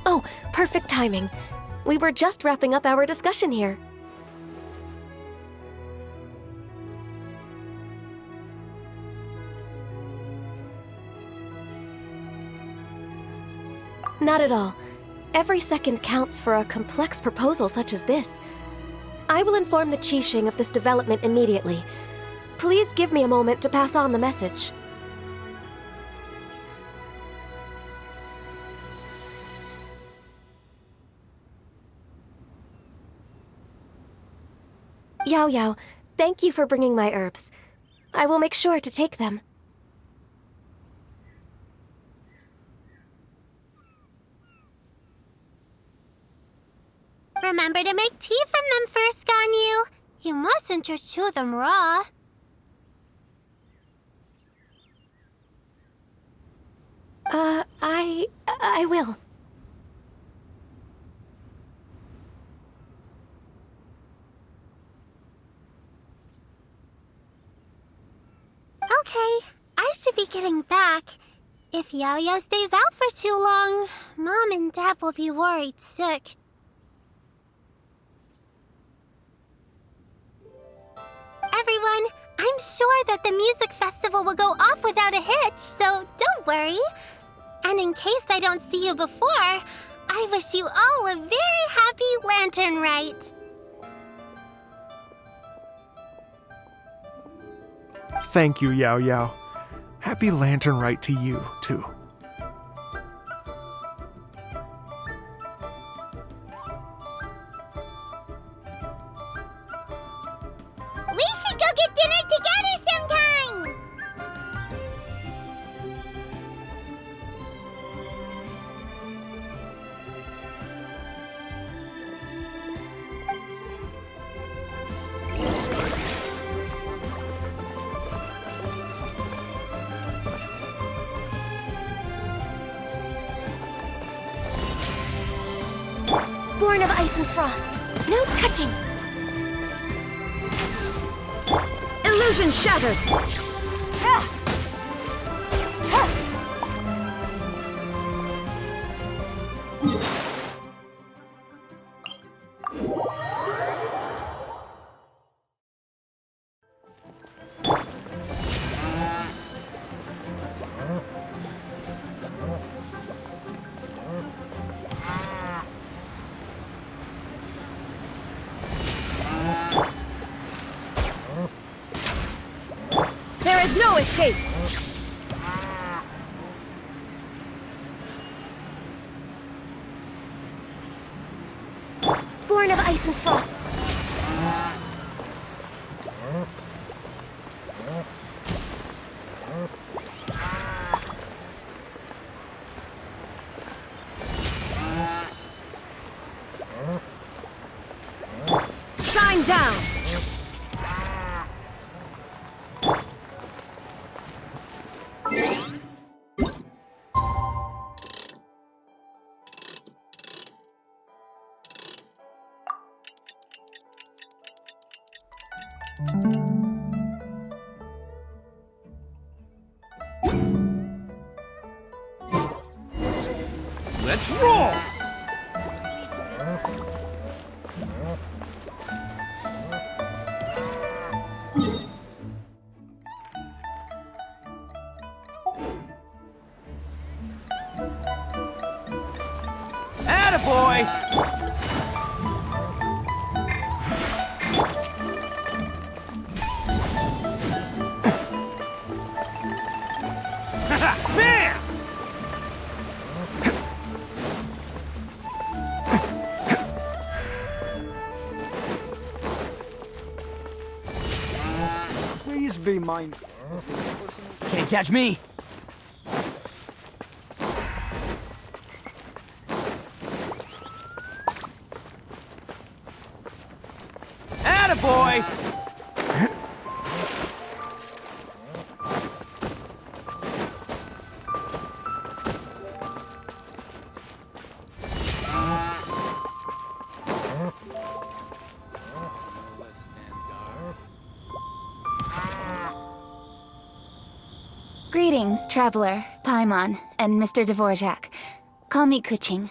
Oh, perfect timing. We were just wrapping up our discussion here. Not at all. Every second counts for a complex proposal such as this. I will inform the Qixing of this development immediately. Please give me a moment to pass on the message. Yao Yao, thank you for bringing my herbs. I will make sure to take them. Remember to make tea from them first, Ganyu. You mustn't just chew them raw. I will. Okay, I should be getting back. If Yo-Yo stays out for too long, Mom and Dad will be worried sick. I'm sure that the music festival will go off without a hitch, so don't worry. And in case I don't see you before, I wish you all a very happy lantern rite. Thank you, Yao Yao. Happy Lantern Rite to you, too. We should go get dinner together sometime! Born of ice and frost. No touching. Illusion shattered. There is no escape. Born of ice and frost. Shine down. Let's roll! Attaboy! Bam! Please be mindful. Can't catch me! Attaboy! Greetings, Traveler, Paimon, and Mr. Dvorak. Call me Kuching.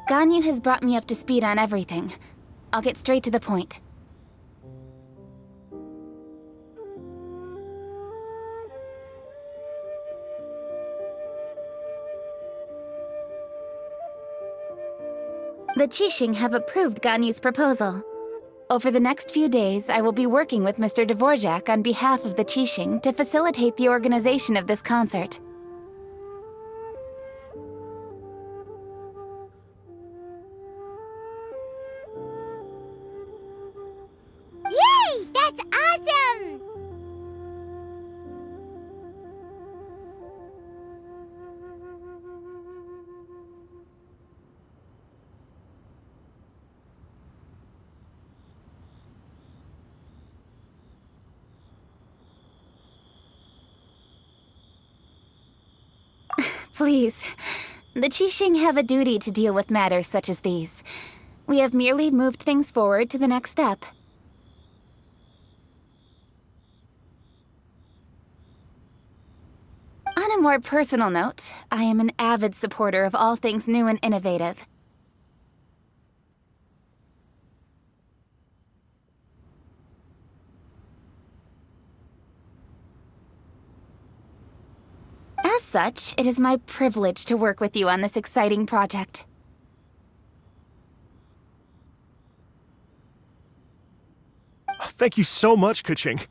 Ganyu has brought me up to speed on everything. I'll get straight to the point. The Qixing have approved Ganyu's proposal. Over the next few days, I will be working with Mr. Dvorak on behalf of the Qixing to facilitate the organization of this concert. Yay! That's awesome! Please. The Qixing have a duty to deal with matters such as these. We have merely moved things forward to the next step. On a more personal note, I am an avid supporter of all things new and innovative. such, it is my privilege to work with you on this exciting project. Thank you so much, Kaching.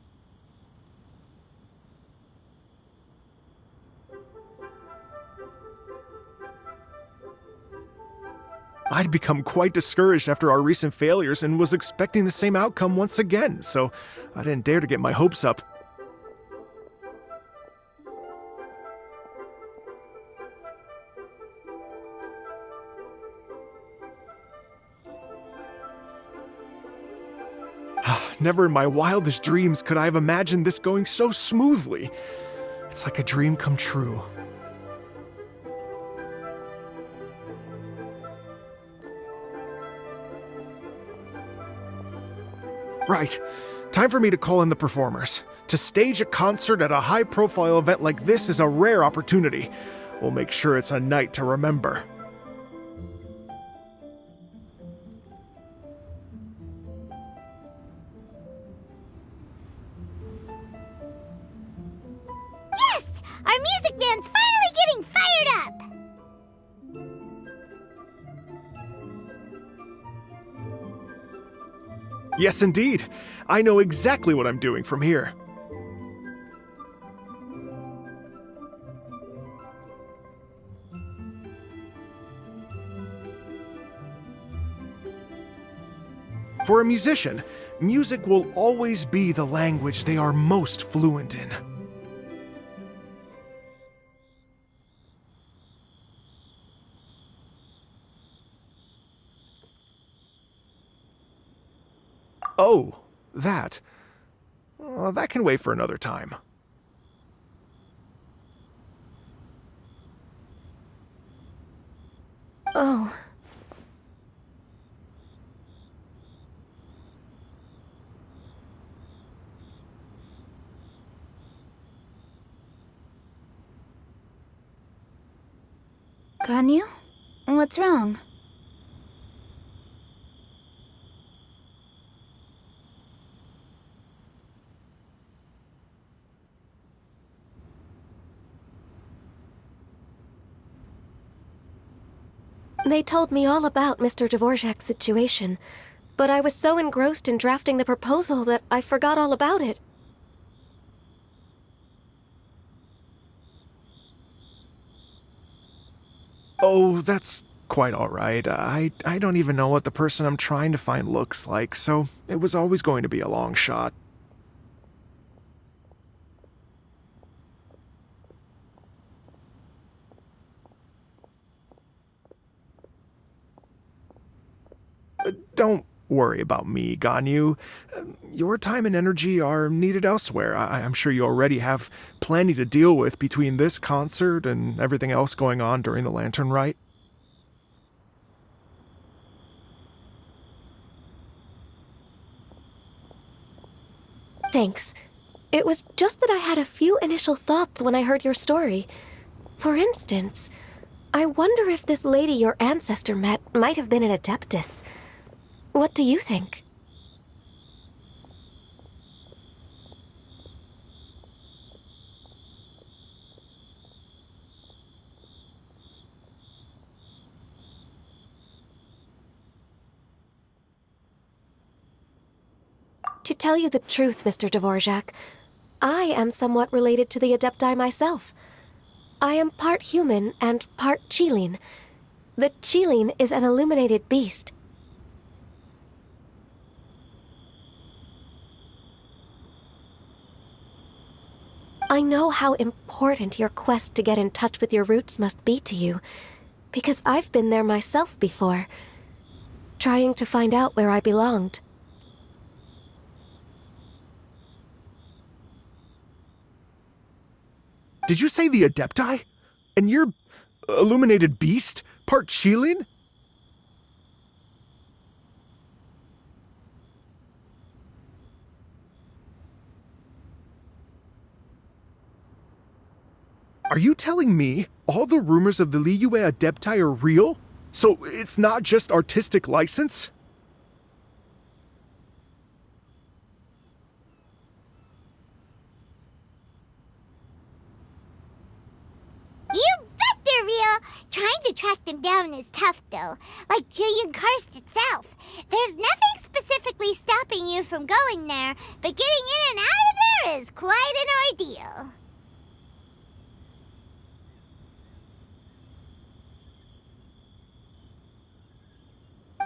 I'd become quite discouraged after our recent failures and was expecting the same outcome once again, so I didn't dare to get my hopes up. Never in my wildest dreams could I have imagined this going so smoothly. It's like a dream come true. Right. Time for me to call in the performers. To stage a concert at a high-profile event like this is a rare opportunity. We'll make sure it's a night to remember. Yes! Our music band's finally getting fired up! Yes, indeed. I know exactly what I'm doing from here. For a musician, music will always be the language they are most fluent in. Oh, that. That can wait for another time. Oh. Ganyu? What's wrong? They told me all about Mr. Dvorak's situation, but I was so engrossed in drafting the proposal that I forgot all about it. Oh, that's quite all right. I don't even know what the person I'm trying to find looks like, so it was always going to be a long shot. Don't worry about me, Ganyu. Your time and energy are needed elsewhere. I'm sure you already have plenty to deal with between this concert and everything else going on during the Lantern Rite. Thanks. It was just that I had a few initial thoughts when I heard your story. For instance, I wonder if this lady your ancestor met might have been an Adeptus. What do you think? To tell you the truth, Mr. Dvorak, I am somewhat related to the Adepti myself. I am part human and part Qilin. The Qilin is an illuminated beast. I know how important your quest to get in touch with your roots must be to you, because I've been there myself before, trying to find out where I belonged. Did you say the Adepti? And you're illuminated beast? Part Qilin? Are you telling me all the rumors of the Liyue Adepti are real? So it's not just artistic license? Trying to track them down is tough, though. Like Julian Karst itself. There's nothing specifically stopping you from going there, but getting in and out of there is quite an ordeal.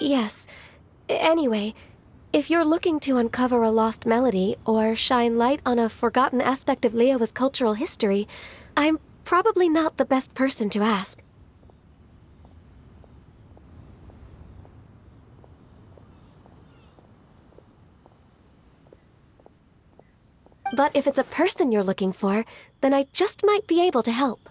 Yes. Anyway, if you're looking to uncover a lost melody or shine light on a forgotten aspect of Leo's cultural history, I'm probably not the best person to ask. But if it's a person you're looking for, then I just might be able to help.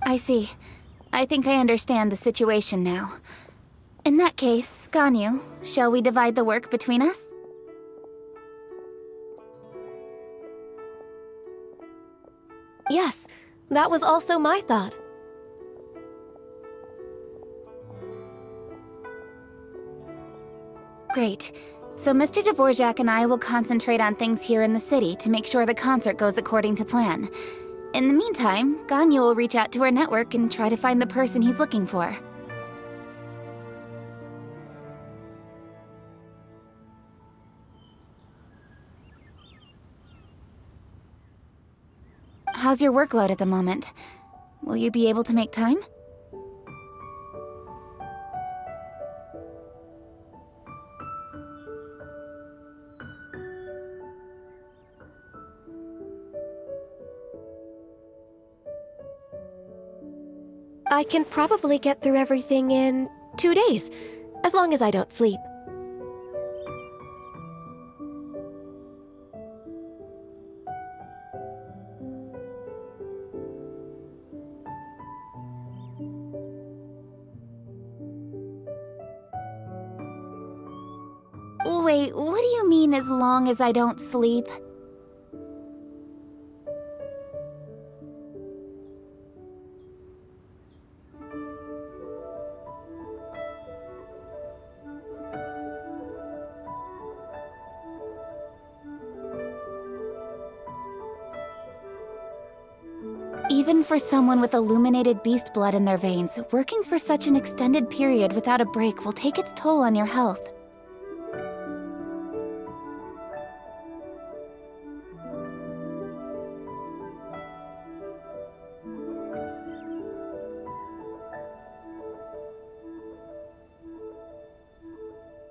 I see. I think I understand the situation now. In that case, Ganyu, shall we divide the work between us? Yes, that was also my thought. Great. So Mr. Dvorak and I will concentrate on things here in the city to make sure the concert goes according to plan. In the meantime, Ganyu will reach out to her network and try to find the person he's looking for. How's your workload at the moment? Will you be able to make time? I can probably get through everything in 2 days, as long as I don't sleep. Wait, what do you mean as long as I don't sleep? Even for someone with illuminated beast blood in their veins, working for such an extended period without a break will take its toll on your health.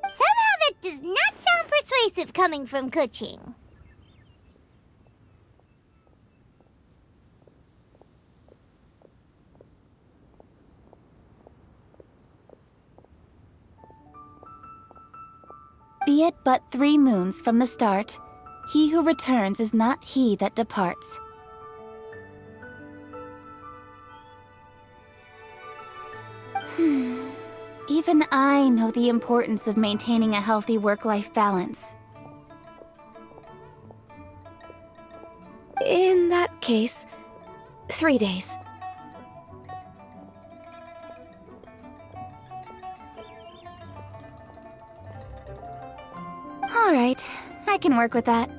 Somehow that does not sound persuasive coming from Kuching. Be it but 3 moons from the start, he who returns is not he that departs. Even I know the importance of maintaining a healthy work-life balance. In that case, 3 days. All right, I can work with that.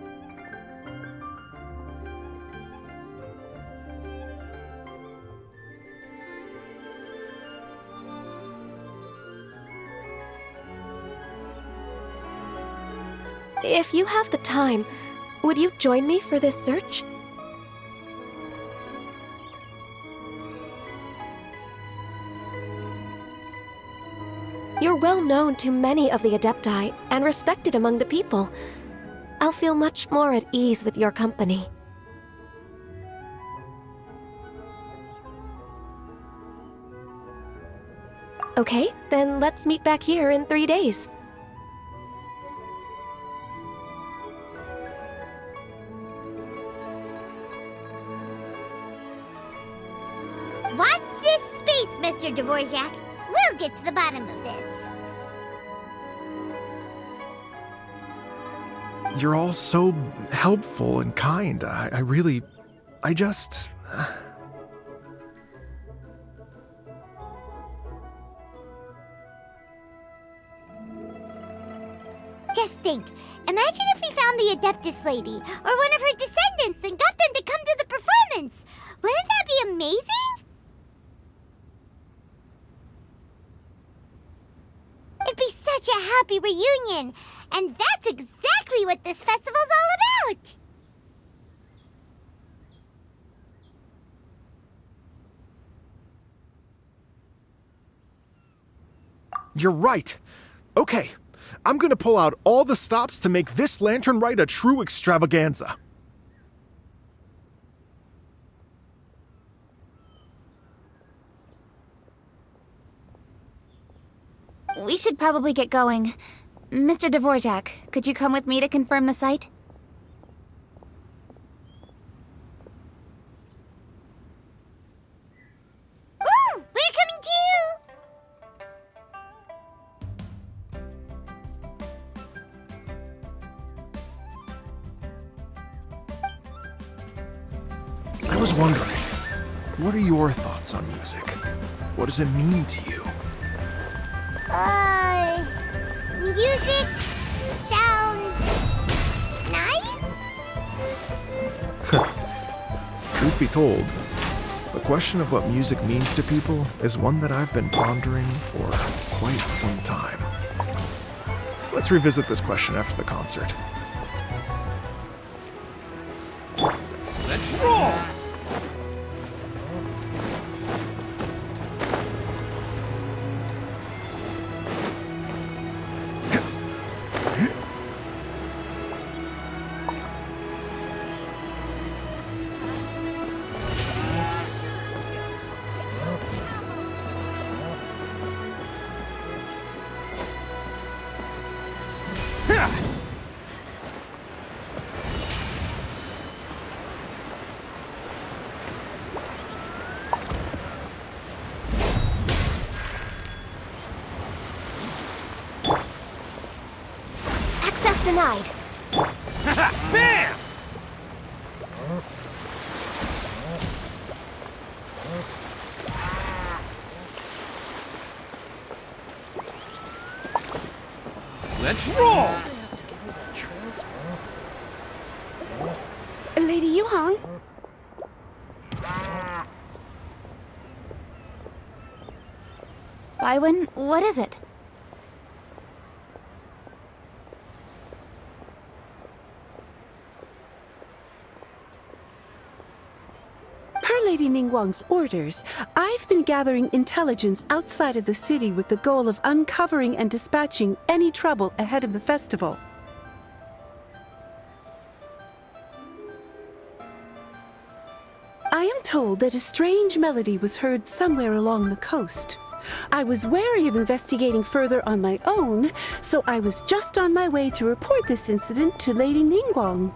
If you have the time, would you join me for this search? You're well known to many of the Adepti and respected among the people. I'll feel much more at ease with your company. Okay, then let's meet back here in 3 days. Watch this space, Mr. Dvorak. We'll get to the bottom of this. You're all so helpful and kind. I just... Just think, imagine if we found the Adeptus lady, or one of her descendants, and got them to come to the performance! Wouldn't that be amazing? It'd be such a happy reunion, and that's exactly what this festival's all about! You're right. Okay, I'm gonna pull out all the stops to make this lantern rite a true extravaganza. We should probably get going. Mr. Dvorak, could you come with me to confirm the site? Ooh, we're coming too! I was wondering, what are your thoughts on music? What does it mean to you? Music sounds nice? Truth be told, the question of what music means to people is one that I've been pondering for quite some time. Let's revisit this question after the concert. Let's roll! Access denied. Bam! Let's roll! Lady Yuhang? Bywin, what is it? Per Lady Ningguang's orders, I've been gathering intelligence outside of the city with the goal of uncovering and dispatching any trouble ahead of the festival. I am told that a strange melody was heard somewhere along the coast. I was wary of investigating further on my own, so I was just on my way to report this incident to Lady Ningguang.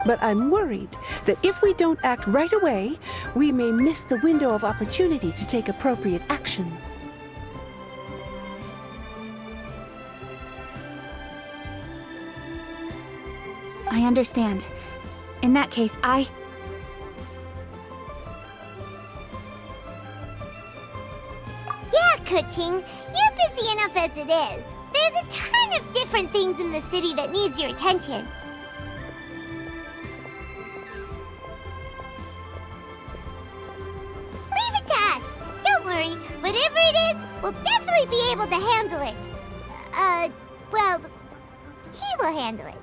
But I'm worried that if we don't act right away, we may miss the window of opportunity to take appropriate action. I understand. In that case, Yeah, Kuching, you're busy enough as it is. There's a ton of different things in the city that needs your attention. Leave it to us. Don't worry. Whatever it is, we'll definitely be able to handle it. Well, he will handle it.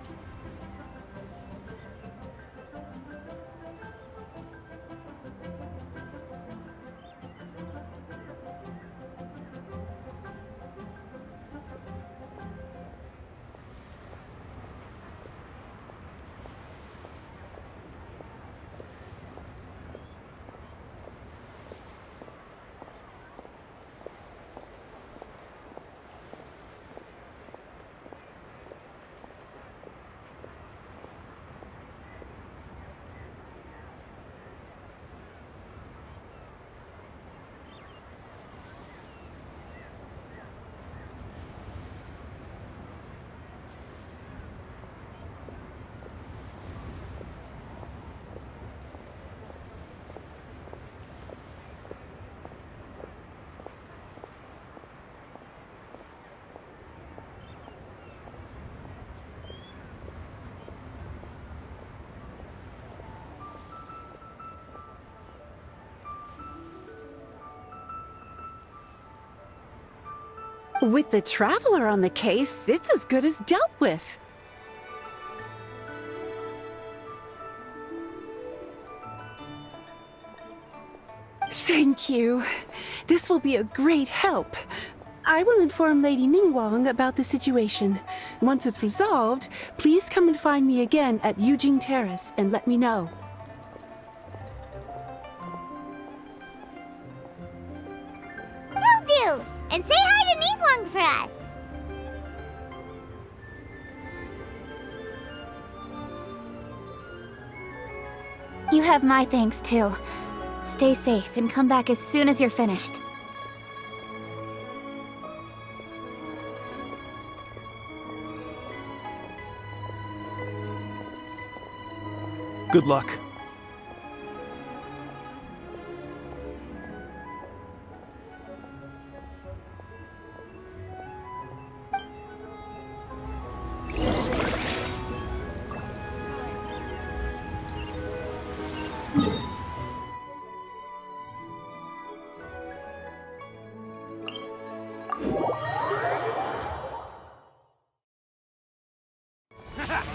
With the Traveler on the case, it's as good as dealt with. Thank you. This will be a great help. I will inform Lady Ningguang about the situation. Once it's resolved, please come and find me again at Yujing Terrace and let me know. Will do! And say hi to Ningguang for us! You have my thanks, too. Stay safe and come back as soon as you're finished. Good luck.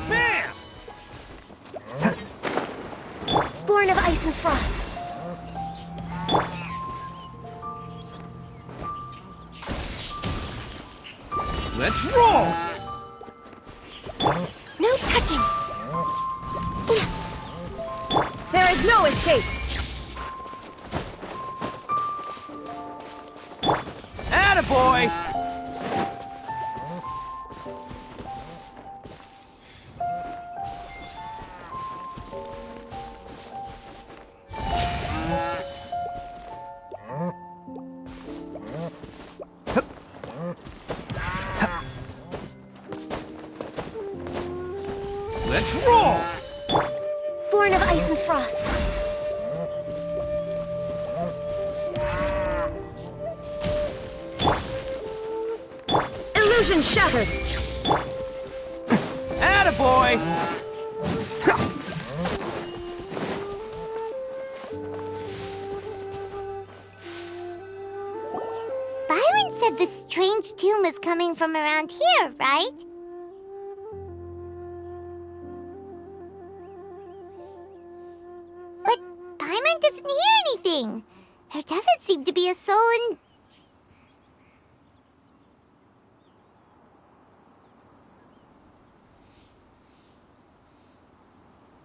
Bam! Born of ice and frost. Let's roll! No touching! There is no escape! Attaboy! Let's roll! Born of ice and frost. Illusion shattered! Attaboy! Byron said the strange tomb is coming from around here, right? But Byron doesn't hear anything. There doesn't seem to be a soul in...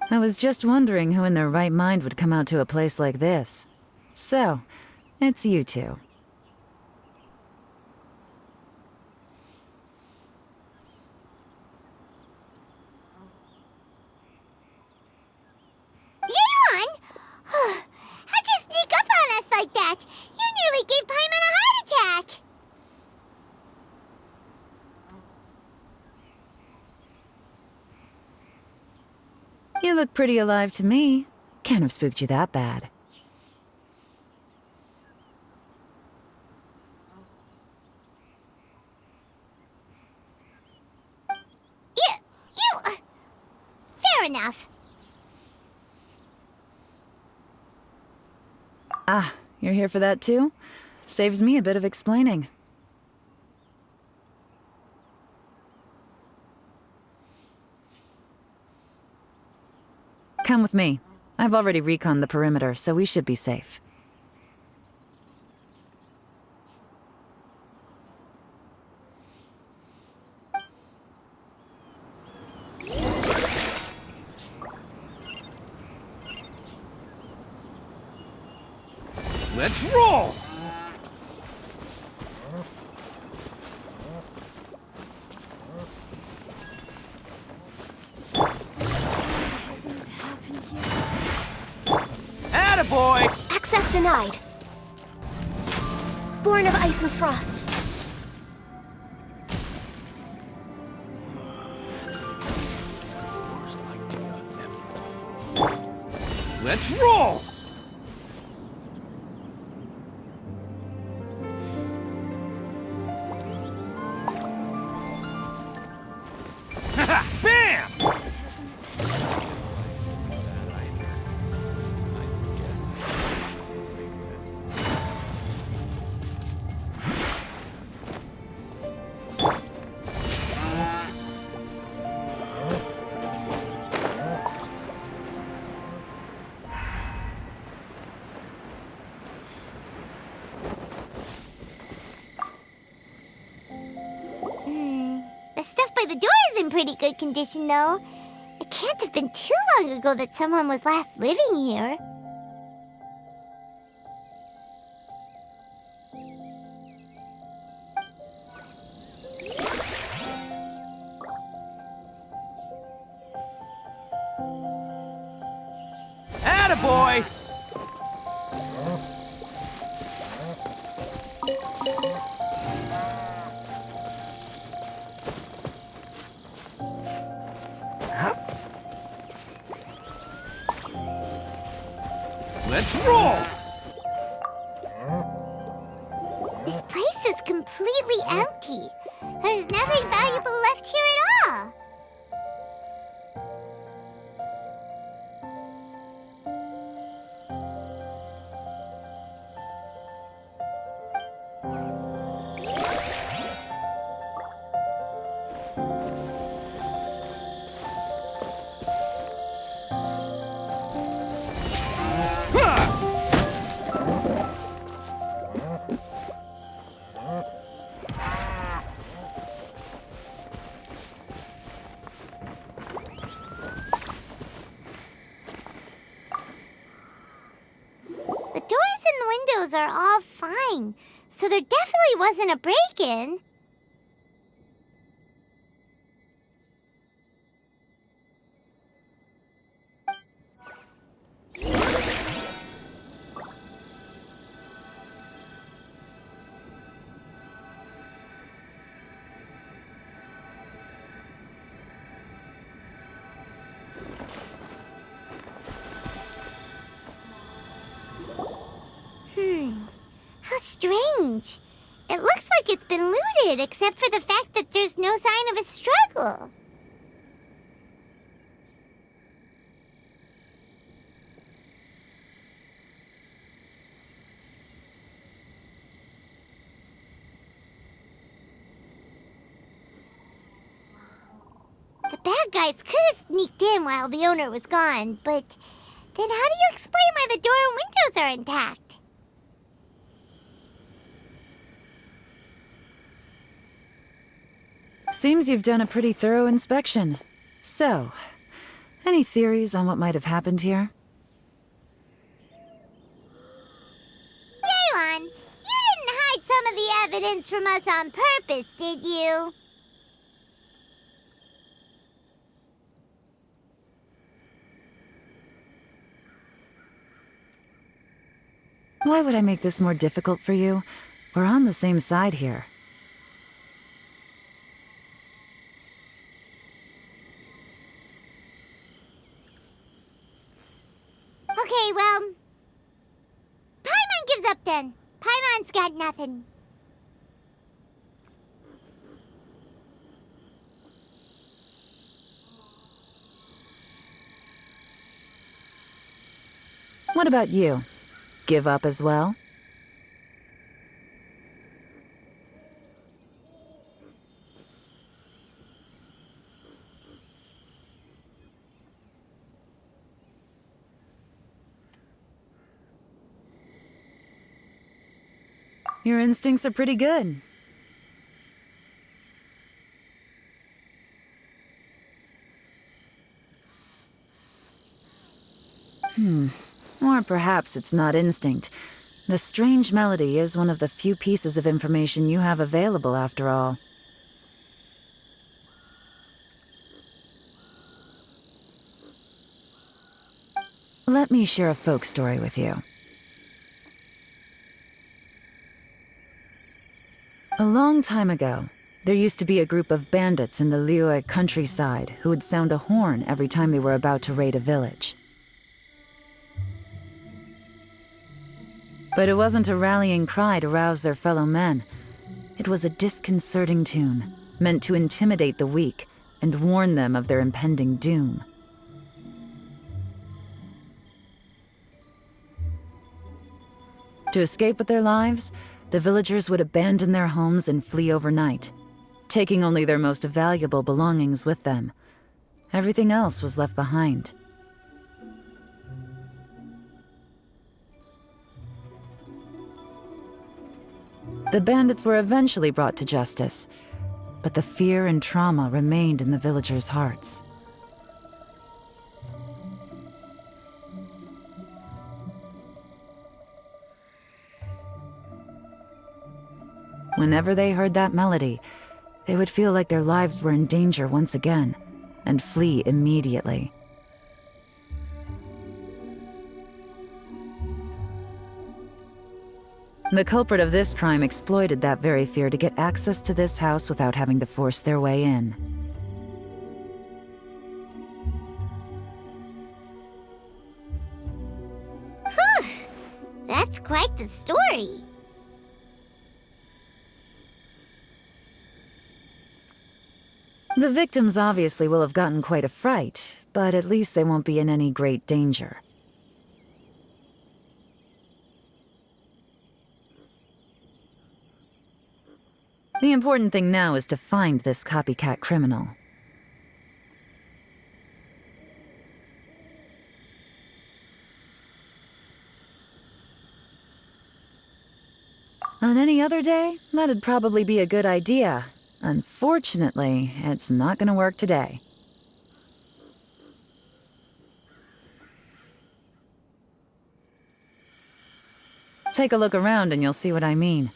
I was just wondering who in their right mind would come out to a place like this. So, it's you two. Yeon! How'd you sneak up on us like that? You nearly gave Paimon a heart attack! You look pretty alive to me. Can't have spooked you that bad. Fair enough. Ah, you're here for that too? Saves me a bit of explaining. Come with me. I've already reconned the perimeter, so we should be safe. Let's roll! Attaboy! Access denied. Born of ice and frost. Let's roll! Bam! the door is in pretty good condition, though. It can't have been too long ago that someone was last living here. Attaboy! Let's roll! This place is completely empty. There's nothing valuable left here at all. The doors and the windows are all fine, so there definitely wasn't a break-in. How strange. It looks like it's been looted, except for the fact that there's no sign of a struggle. The bad guys could have sneaked in while the owner was gone, but then how do you explain why the door and windows are intact? Seems you've done a pretty thorough inspection. So, any theories on what might have happened here? Yaylon, you didn't hide some of the evidence from us on purpose, did you? Why would I make this more difficult for you? We're on the same side here. Okay, well, Paimon gives up then. Paimon's got nothing. What about you? Give up as well? Your instincts are pretty good. Or perhaps it's not instinct. The strange melody is one of the few pieces of information you have available, after all. Let me share a folk story with you. A long time ago, there used to be a group of bandits in the Liyue countryside who would sound a horn every time they were about to raid a village. But it wasn't a rallying cry to rouse their fellow men. It was a disconcerting tune, meant to intimidate the weak and warn them of their impending doom. To escape with their lives, the villagers would abandon their homes and flee overnight, taking only their most valuable belongings with them. Everything else was left behind. The bandits were eventually brought to justice, but the fear and trauma remained in the villagers' hearts. Whenever they heard that melody, they would feel like their lives were in danger once again, and flee immediately. The culprit of this crime exploited that very fear to get access to this house without having to force their way in. Whew! That's quite the story. The victims obviously will have gotten quite a fright, but at least they won't be in any great danger. The important thing now is to find this copycat criminal. On any other day, that'd probably be a good idea. Unfortunately, it's not gonna work today. Take a look around and you'll see what I mean.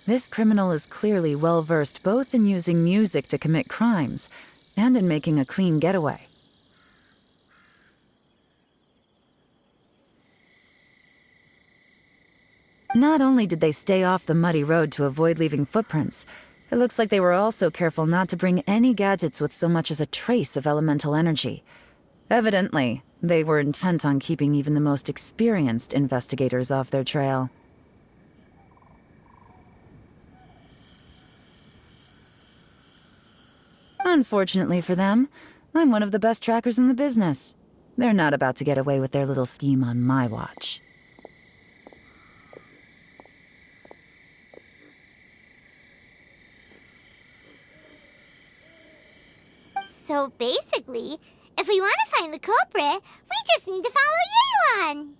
This criminal is clearly well-versed both in using music to commit crimes and in making a clean getaway. Not only did they stay off the muddy road to avoid leaving footprints, it looks like they were also careful not to bring any gadgets with so much as a trace of elemental energy. Evidently, they were intent on keeping even the most experienced investigators off their trail. Unfortunately for them, I'm one of the best trackers in the business. They're not about to get away with their little scheme on my watch. So basically, if we want to find the culprit, we just need to follow Yelan.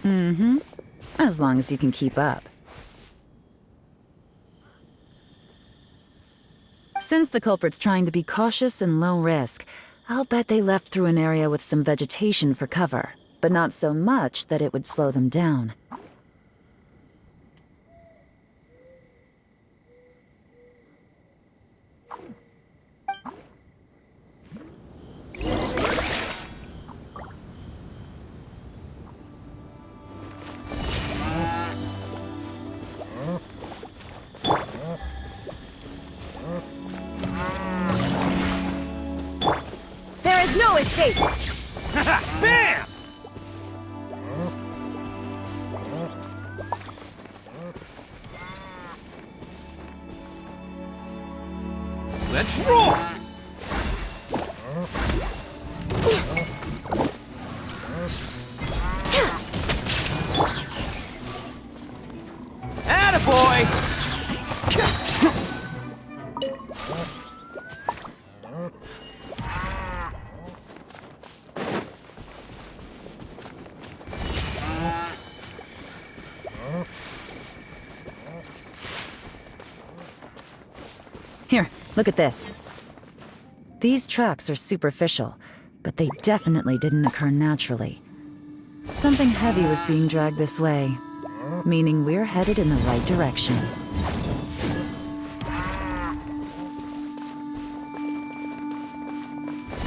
Mm-hmm. As long as you can keep up. Since the culprit's trying to be cautious and low risk, I'll bet they left through an area with some vegetation for cover, but not so much that it would slow them down. No escape! Bam! Let's roll! Attaboy! Here, look at this. These tracks are superficial, but they definitely didn't occur naturally. Something heavy was being dragged this way, meaning we're headed in the right direction.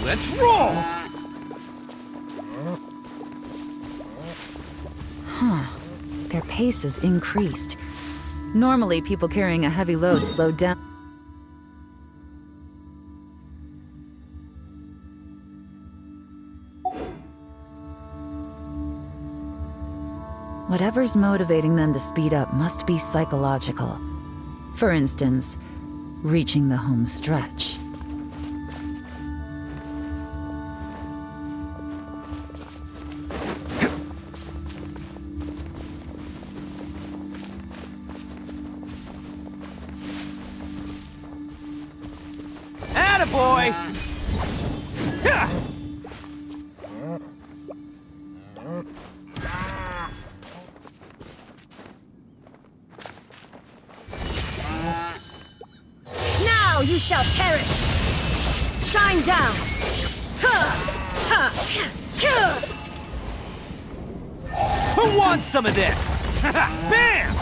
Let's roll! Huh. Their pace has increased. Normally, people carrying a heavy load slowed down. Whatever's motivating them to speed up must be psychological. For instance, reaching the home stretch. Attaboy! Yeah. Now you shall perish! Shine down! Who wants some of this? Bam!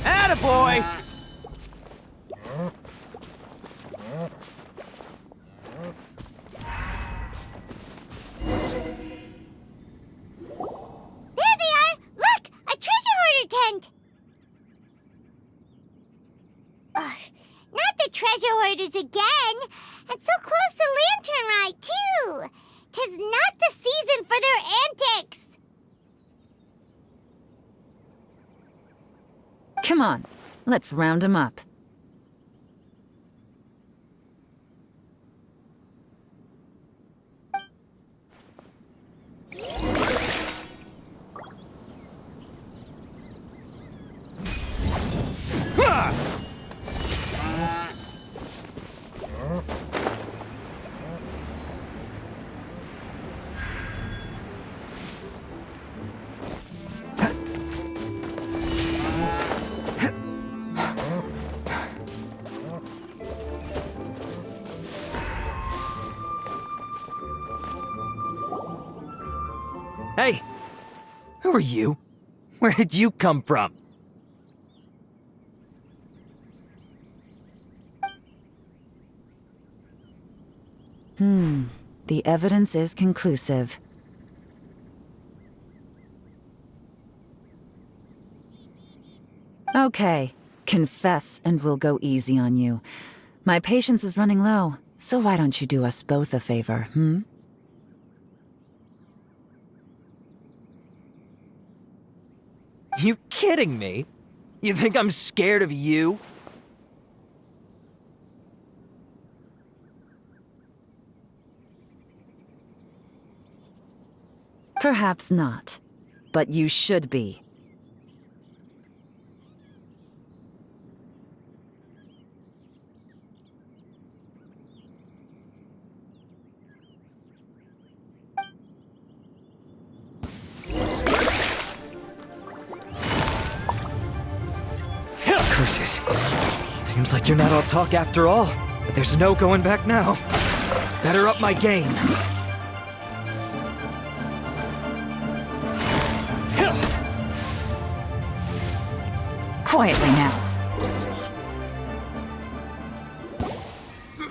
Attaboy! There they are! Look! A treasure hoarder tent! Ugh, not the treasure hoarders again! And so close to Lantern Ride, too! 'Tis not the season for their antics! Come on, let's round 'em up. Hey! Who are you? Where did you come from? The evidence is conclusive. Okay, confess and we'll go easy on you. My patience is running low, so why don't you do us both a favor, You kidding me? You think I'm scared of you? Perhaps not, but you should be. Curses. Seems like you're not all talk after all, but there's no going back now. Better up my game. Quietly now.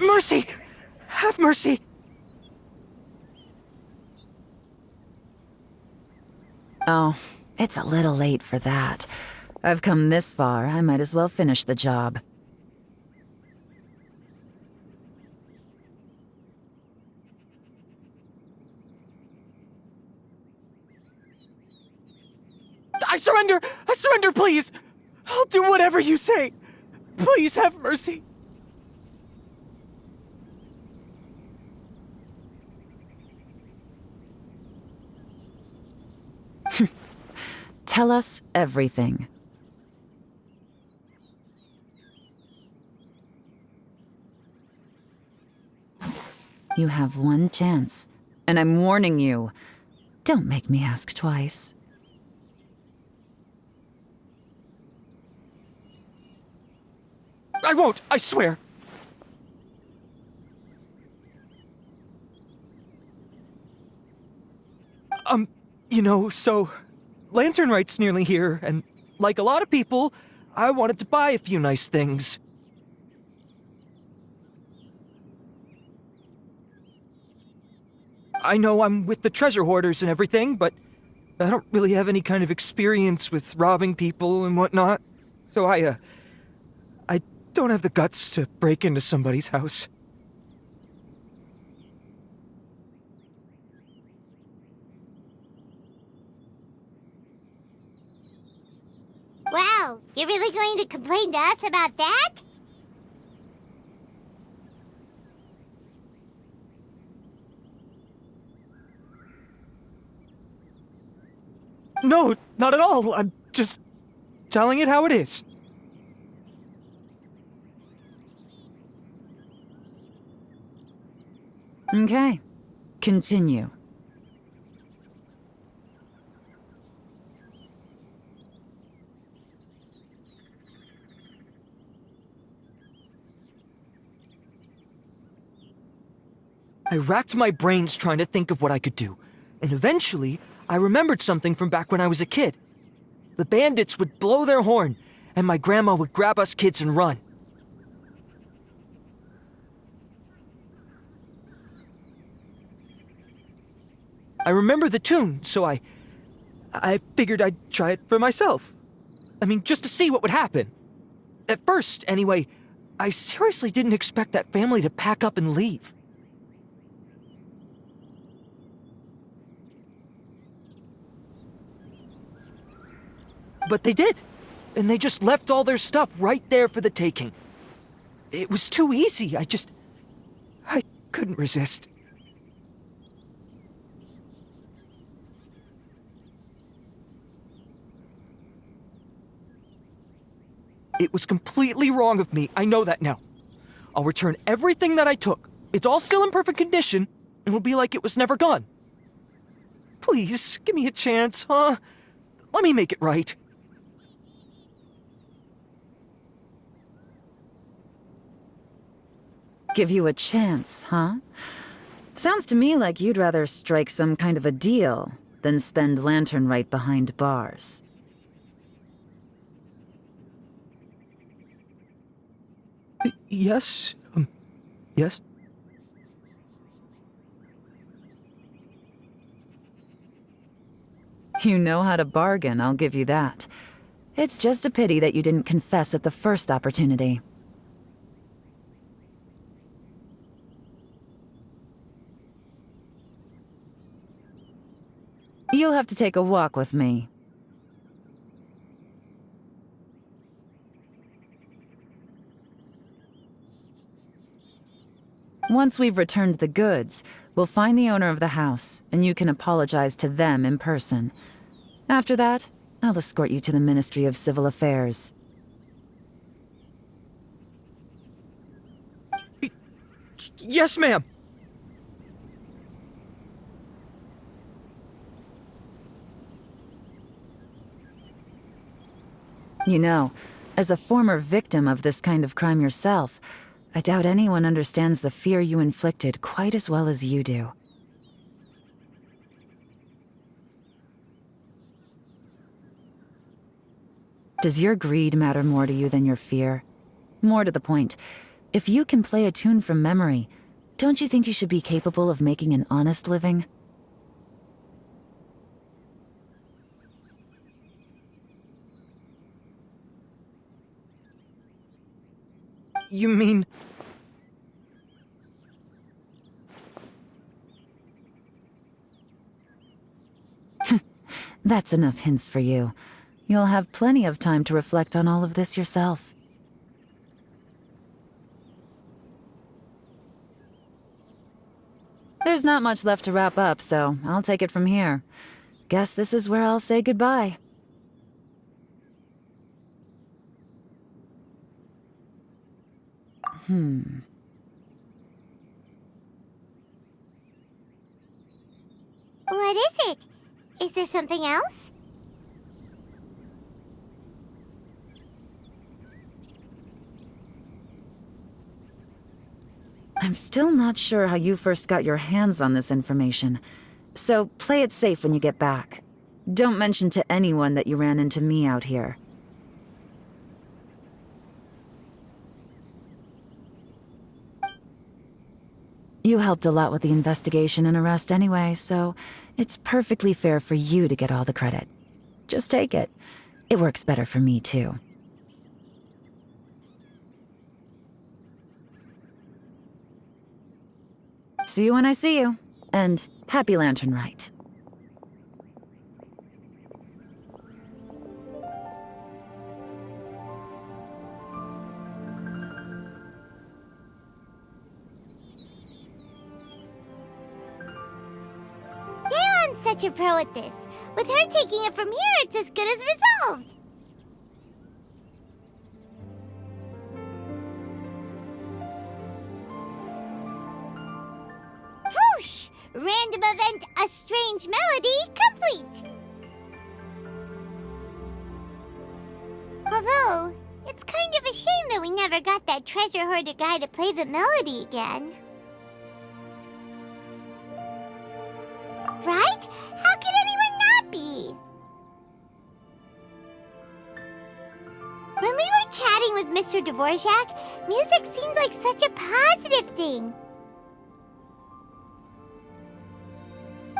Mercy! Have mercy! Oh, it's a little late for that. I've come this far, I might as well finish the job. I surrender! I surrender, please! I'll do whatever you say! Please have mercy! Tell us everything. You have one chance, and I'm warning you. Don't make me ask twice. I won't, I swear! You know, so... Lantern Right's nearly here, and like a lot of people, I wanted to buy a few nice things. I know I'm with the treasure hoarders and everything, but I don't really have any kind of experience with robbing people and whatnot. So I don't have the guts to break into somebody's house. Wow, you're really going to complain to us about that? No, not at all. I'm just telling it how it is. Okay. Continue. I racked my brains trying to think of what I could do, and eventually, I remembered something from back when I was a kid. The bandits would blow their horn, and my grandma would grab us kids and run. I remember the tune, so I figured I'd try it for myself. I mean, just to see what would happen. At first, anyway, I seriously didn't expect that family to pack up and leave. But they did, and they just left all their stuff right there for the taking. It was too easy. I couldn't resist. It was completely wrong of me. I know that now. I'll return everything that I took. It's all still in perfect condition, and it'll be like it was never gone. Please, give me a chance, huh? Let me make it right. Give you a chance, huh? Sounds to me like you'd rather strike some kind of a deal than spend Lantern right behind bars. Yes? Yes? You know how to bargain, I'll give you that. It's just a pity that you didn't confess at the first opportunity. You'll have to take a walk with me. Once we've returned the goods, we'll find the owner of the house, and you can apologize to them in person. After that, I'll escort you to the Ministry of Civil Affairs. Yes, ma'am! You know, as a former victim of this kind of crime yourself, I doubt anyone understands the fear you inflicted quite as well as you do. Does your greed matter more to you than your fear? More to the point, if you can play a tune from memory, don't you think you should be capable of making an honest living? You mean... That's enough hints for you. You'll have plenty of time to reflect on all of this yourself. There's not much left to wrap up, so I'll take it from here. Guess this is where I'll say goodbye. What is it? Is there something else? I'm still not sure how you first got your hands on this information, so play it safe when you get back. Don't mention to anyone that you ran into me out here. You helped a lot with the investigation and arrest anyway, so it's perfectly fair for you to get all the credit. Just take it. It works better for me, too. See you when I see you, and happy Lantern Rite. Such a pro at this. With her taking it from here, it's as good as resolved. Whoosh! Random event, a strange melody, complete! Although, it's kind of a shame that we never got that treasure hoarder guy to play the melody again. Right? How could anyone not be? When we were chatting with Mr. Dvorak, music seemed like such a positive thing.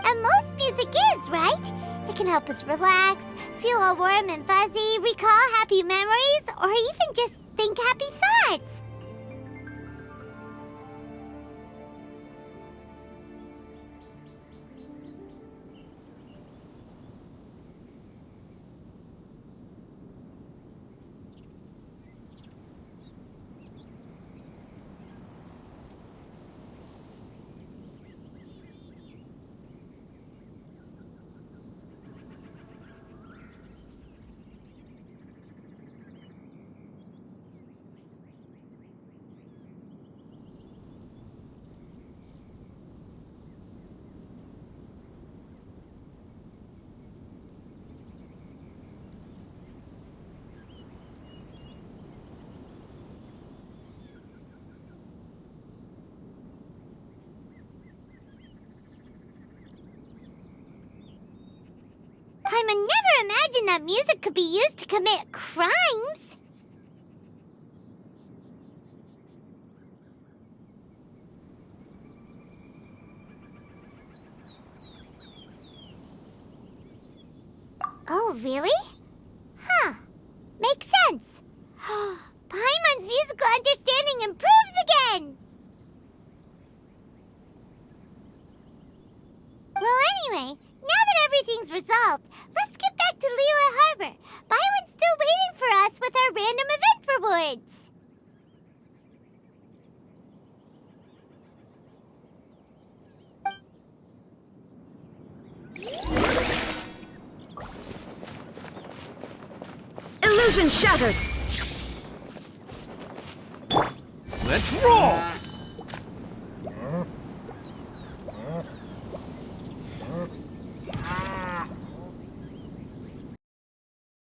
And most music is, right? It can help us relax, feel all warm and fuzzy, recall happy memories, or even just think happy thoughts. I would never imagine that music could be used to commit crimes. Oh, really? Huh. Makes sense. Paimon's musical understanding improves again! Well, anyway, now that everything's resolved, let's get back to Liyue Harbor. Byron's still waiting for us with our random event rewards. Illusion shattered! Let's roll!